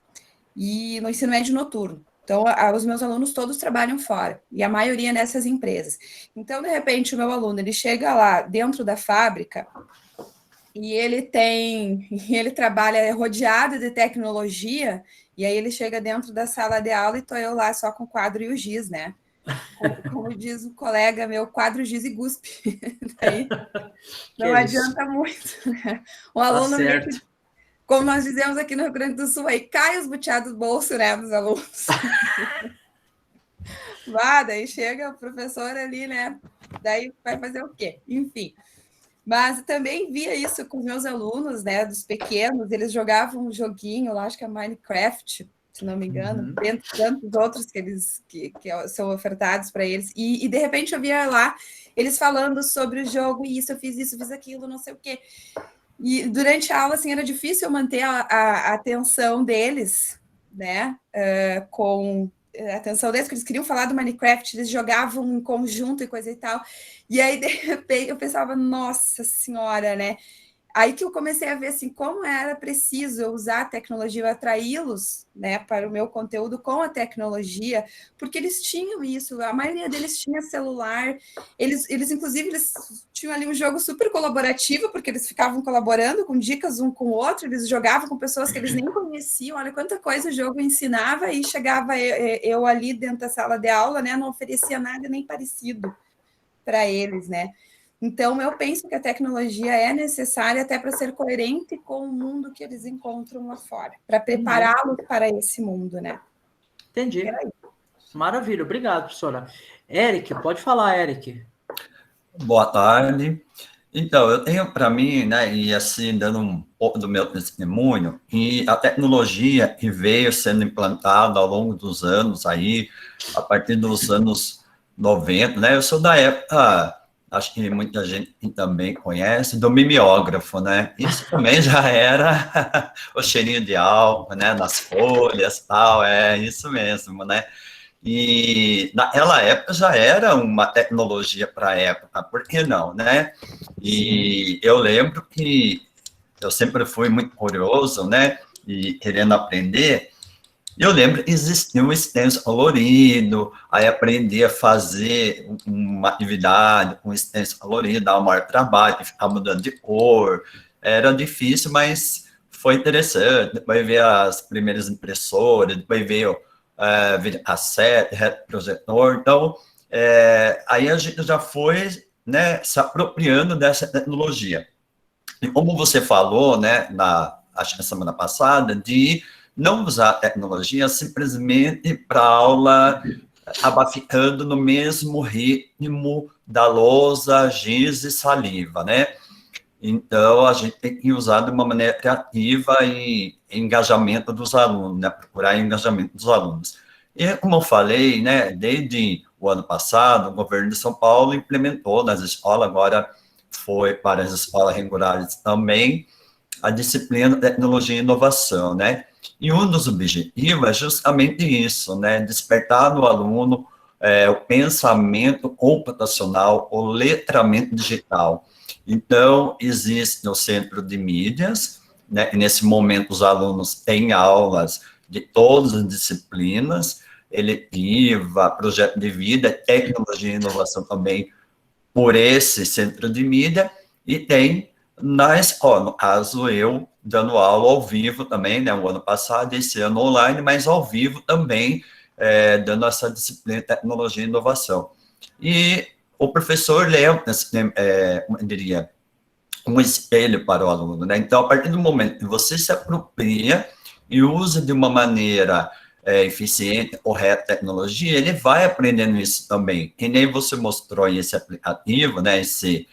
e no ensino médio noturno. Então, os meus alunos todos trabalham fora, e a maioria nessas empresas. Então, de repente, o meu aluno, ele chega lá dentro da fábrica e ele trabalha rodeado de tecnologia, e aí ele chega dentro da sala de aula e estou eu lá só com o quadro e o giz, né? Como diz o colega meu, quadro, giz e guspe. Daí, não adianta muito, né? O aluno meio que, como nós dizemos aqui no Rio Grande do Sul, aí cai os buteados do bolso, né, dos alunos. Daí chega o professor ali, né, daí vai fazer o quê? Enfim. Mas também via isso com os meus alunos, né, dos pequenos, eles jogavam um joguinho lá, acho que é Minecraft, se não me engano, dentre tantos outros que são ofertados para eles, e de repente eu via lá eles falando sobre o jogo, e isso, eu fiz aquilo, não sei o quê. E durante a aula, assim, era difícil eu manter a atenção deles, né, com a atenção deles, porque eles queriam falar do Minecraft, eles jogavam em conjunto e coisa e tal, e aí, de repente, eu pensava, nossa senhora, né, aí que eu comecei a ver, assim, como era preciso eu usar a tecnologia, atraí-los, né, para o meu conteúdo com a tecnologia, porque eles tinham isso, a maioria deles tinha celular, eles inclusive, eles tinham ali um jogo super colaborativo, porque eles ficavam colaborando com dicas um com o outro, eles jogavam com pessoas que eles nem conheciam, olha quanta coisa o jogo ensinava, e chegava eu ali dentro da sala de aula, né, não oferecia nada nem parecido para eles, né. Então, eu penso que a tecnologia é necessária até para ser coerente com o mundo que eles encontram lá fora, para prepará-los para esse mundo, né? Entendi. Maravilha, obrigado, professora. Eric, pode falar, Eric. Boa tarde. Então, eu tenho para mim, né, e assim, dando um pouco do meu testemunho, que a tecnologia que veio sendo implantada ao longo dos anos aí, a partir dos anos 90, né, eu sou da época, acho que muita gente também conhece, do mimeógrafo, né, isso também já era o cheirinho de álcool, né, nas folhas e tal, é isso mesmo, né. E naquela época já era uma tecnologia para a época, por que não, né? E eu lembro que eu sempre fui muito curioso, né? E querendo aprender. Eu lembro que existia um extenso colorido, aí aprendi a fazer uma atividade com extenso colorido, dava um maior trabalho, ficar mudando de cor. Era difícil, mas foi interessante. Depois veio as primeiras impressoras, depois veio videocassete, retroprojetor, então, aí a gente já foi, né, se apropriando dessa tecnologia. E como você falou, né, acho que na semana passada, de não usar a tecnologia simplesmente para aula acabar ficando no mesmo ritmo da lousa, giz e saliva, né? Então, a gente tem que usar de uma maneira criativa e engajamento dos alunos, né? Procurar engajamento dos alunos. E, como eu falei, né, desde o ano passado, o governo de São Paulo implementou nas escolas, agora foi para as escolas regulares também, a disciplina Tecnologia e Inovação, né? E um dos objetivos é justamente isso, né? Despertar no aluno o pensamento computacional, o letramento digital. Então, existe o Centro de Mídias, né? E nesse momento os alunos têm aulas de todas as disciplinas, eletiva, projeto de vida, tecnologia e inovação também, por esse Centro de Mídia, e tem na escola, no caso eu, dando aula ao vivo também, né? O ano passado, esse ano online, mas ao vivo também, dando essa disciplina de tecnologia e inovação. E o professor leva, eu diria, um espelho para o aluno, né? Então, a partir do momento que você se apropria e usa de uma maneira eficiente, correta a tecnologia, ele vai aprendendo isso também. Que nem você mostrou aí esse aplicativo, né? Esse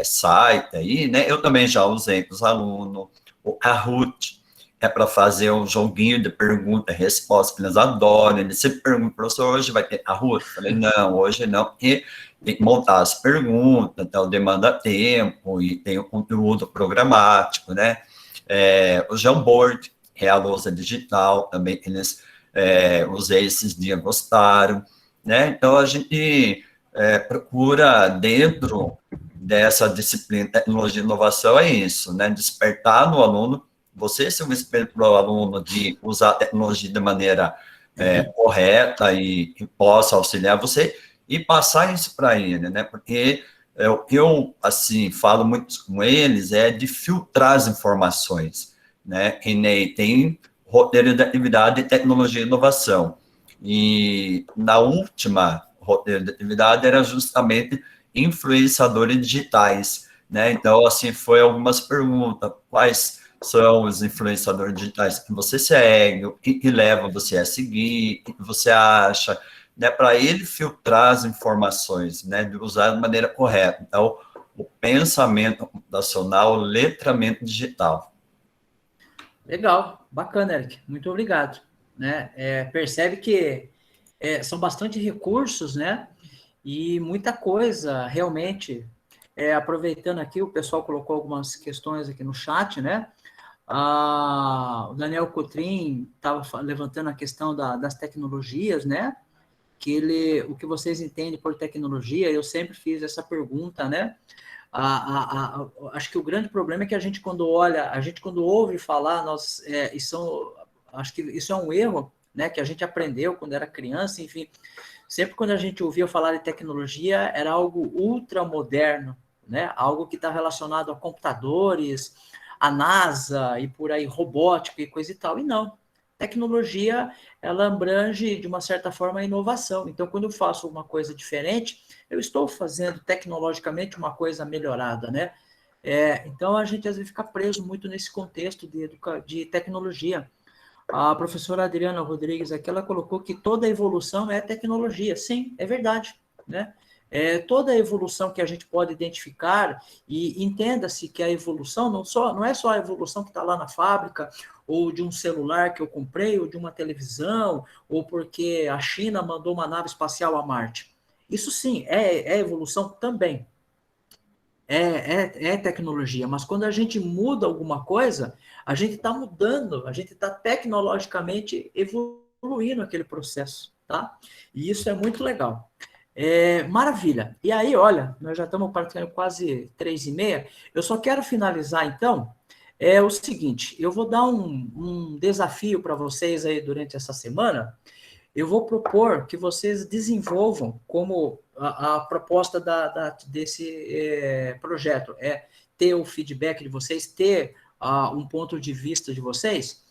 site aí, né? Eu também já usei para os alunos. O Kahoot é para fazer um joguinho de pergunta e resposta, que eles adoram. Eles sempre perguntam, professor, hoje vai ter Kahoot? Eu falei, não, hoje não, e tem que montar as perguntas, então demanda tempo, e tem o conteúdo programático, né? O Jamboard, que é a lousa digital, também eles usei esses dias, gostaram, né? Então, a gente procura, dentro dessa disciplina tecnologia e inovação, é isso, né? Despertar no aluno, você ser um espelho para o aluno de usar a tecnologia de maneira correta e que possa auxiliar você, e passar isso para ele, né? Porque o que eu, assim, falo muito com eles é de filtrar as informações, né? E nem tem roteiro de atividade de tecnologia e inovação. E na última roteiro de atividade era justamente influenciadores digitais, né? Então, assim, foi algumas perguntas, quais são os influenciadores digitais que você segue, o que leva você a seguir, o que você acha, né, para ele filtrar as informações, né, de usar de maneira correta. Então, o pensamento computacional, o letramento digital. Legal, bacana, Eric, muito obrigado. Né? Percebe que são bastante recursos, né? E muita coisa, realmente. Aproveitando aqui, o pessoal colocou algumas questões aqui no chat, né? O Daniel Cotrim estava levantando a questão das tecnologias, né? O que vocês entendem por tecnologia, eu sempre fiz essa pergunta, né? Acho que o grande problema é que a gente quando ouve falar, acho que isso é um erro, né? Que a gente aprendeu quando era criança, enfim, sempre quando a gente ouvia falar de tecnologia, era algo ultramoderno, né? Algo que está relacionado a computadores, a NASA e por aí, robótica e coisa e tal, e não. Tecnologia, ela abrange, de uma certa forma, a inovação. Então, quando eu faço uma coisa diferente, eu estou fazendo tecnologicamente uma coisa melhorada, né? Então, a gente às vezes fica preso muito nesse contexto de tecnologia. A professora Adriana Rodrigues aqui, ela colocou que toda evolução é tecnologia. Sim, é verdade, né? Toda evolução que a gente pode identificar, e entenda-se que a evolução não é só a evolução que está lá na fábrica, ou de um celular que eu comprei, ou de uma televisão, ou porque a China mandou uma nave espacial a Marte. Isso sim, é evolução também. É tecnologia, mas quando a gente muda alguma coisa, a gente está mudando, a gente está tecnologicamente evoluindo aquele processo, tá? E isso é muito legal. Maravilha. E aí, olha, nós já estamos praticamente quase 3h30. Eu só quero finalizar, então, o seguinte, eu vou dar um desafio para vocês aí durante essa semana. Eu vou propor que vocês desenvolvam como a proposta desse projeto, ter o feedback de vocês, ter um ponto de vista de vocês.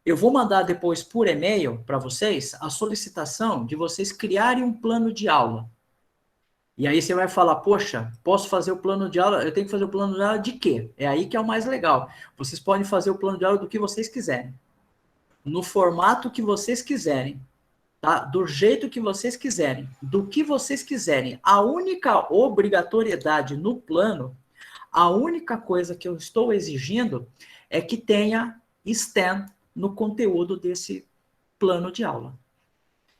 Eu vou mandar depois por e-mail para vocês a solicitação de vocês criarem um plano de aula. E aí você vai falar, poxa, posso fazer o plano de aula? Eu tenho que fazer o plano de aula de quê? É aí que é o mais legal. Vocês podem fazer o plano de aula do que vocês quiserem. No formato que vocês quiserem. Tá? Do jeito que vocês quiserem. Do que vocês quiserem. A única obrigatoriedade no plano, a única coisa que eu estou exigindo é que tenha STEM no conteúdo desse plano de aula.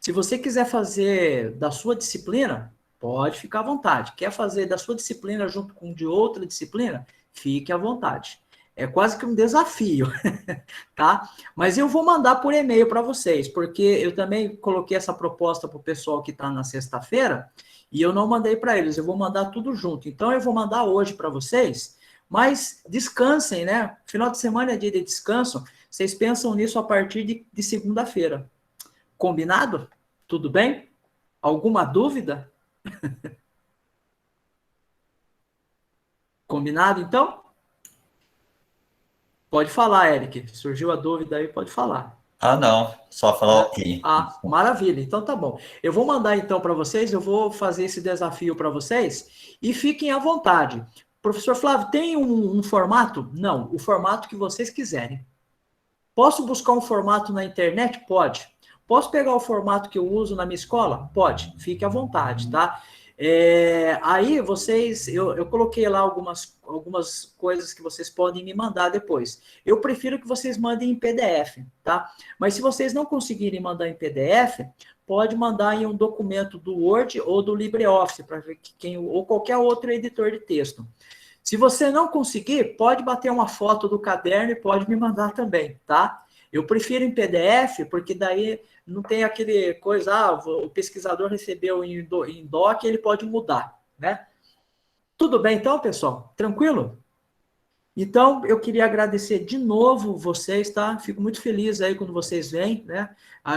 Se você quiser fazer da sua disciplina, pode ficar à vontade. Quer fazer da sua disciplina junto com de outra disciplina? Fique à vontade. É quase que um desafio, tá? Mas eu vou mandar por e-mail para vocês, porque eu também coloquei essa proposta para o pessoal que está na sexta-feira e eu não mandei para eles, eu vou mandar tudo junto. Então, eu vou mandar hoje para vocês, mas descansem, né? Final de semana é dia de descanso, vocês pensam nisso a partir de segunda-feira. Combinado? Tudo bem? Alguma dúvida? Combinado, então? Pode falar, Eric. Surgiu a dúvida aí, pode falar. Não. Só falar ok. Maravilha. Então tá bom. Eu vou mandar então para vocês, eu vou fazer esse desafio para vocês e fiquem à vontade. Professor Flávio, tem um formato? Não, o formato que vocês quiserem. Posso buscar um formato na internet? Pode. Posso pegar o formato que eu uso na minha escola? Pode. Fique à vontade, tá? Aí vocês, eu coloquei lá algumas coisas que vocês podem me mandar depois. Eu prefiro que vocês mandem em PDF, tá? Mas se vocês não conseguirem mandar em PDF, pode mandar em um documento do Word ou do LibreOffice, para ver ou qualquer outro editor de texto. Se você não conseguir, pode bater uma foto do caderno e pode me mandar também, tá? Eu prefiro em PDF, porque daí não tem aquele coisa, o pesquisador recebeu em doc, ele pode mudar, né? Tudo bem então, pessoal? Tranquilo? Então, eu queria agradecer de novo vocês, tá? Fico muito feliz aí quando vocês vêm, né?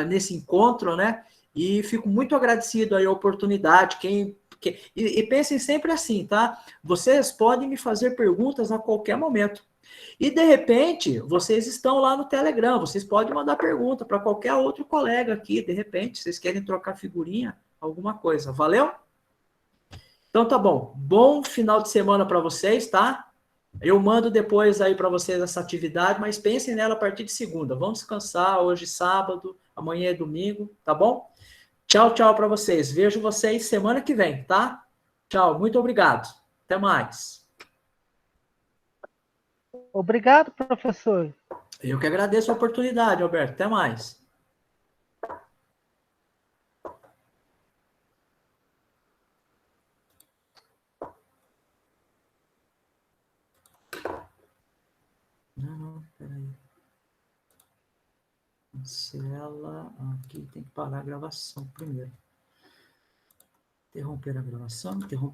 Nesse encontro, né? E fico muito agradecido aí a oportunidade, e pensem sempre assim, tá? Vocês podem me fazer perguntas a qualquer momento. E, de repente, vocês estão lá no Telegram, vocês podem mandar pergunta para qualquer outro colega aqui, de repente, vocês querem trocar figurinha, alguma coisa. Valeu? Então, tá bom. Bom final de semana para vocês, tá? Eu mando depois aí para vocês essa atividade, mas pensem nela a partir de segunda. Vamos descansar, hoje sábado, amanhã é domingo, tá bom? Tchau, tchau para vocês. Vejo vocês semana que vem, tá? Tchau, muito obrigado. Até mais. Obrigado, professor. Eu que agradeço a oportunidade, Alberto. Até mais. Não, peraí. Cancela. Aqui tem que parar a gravação primeiro. Interromper a gravação. Interromper.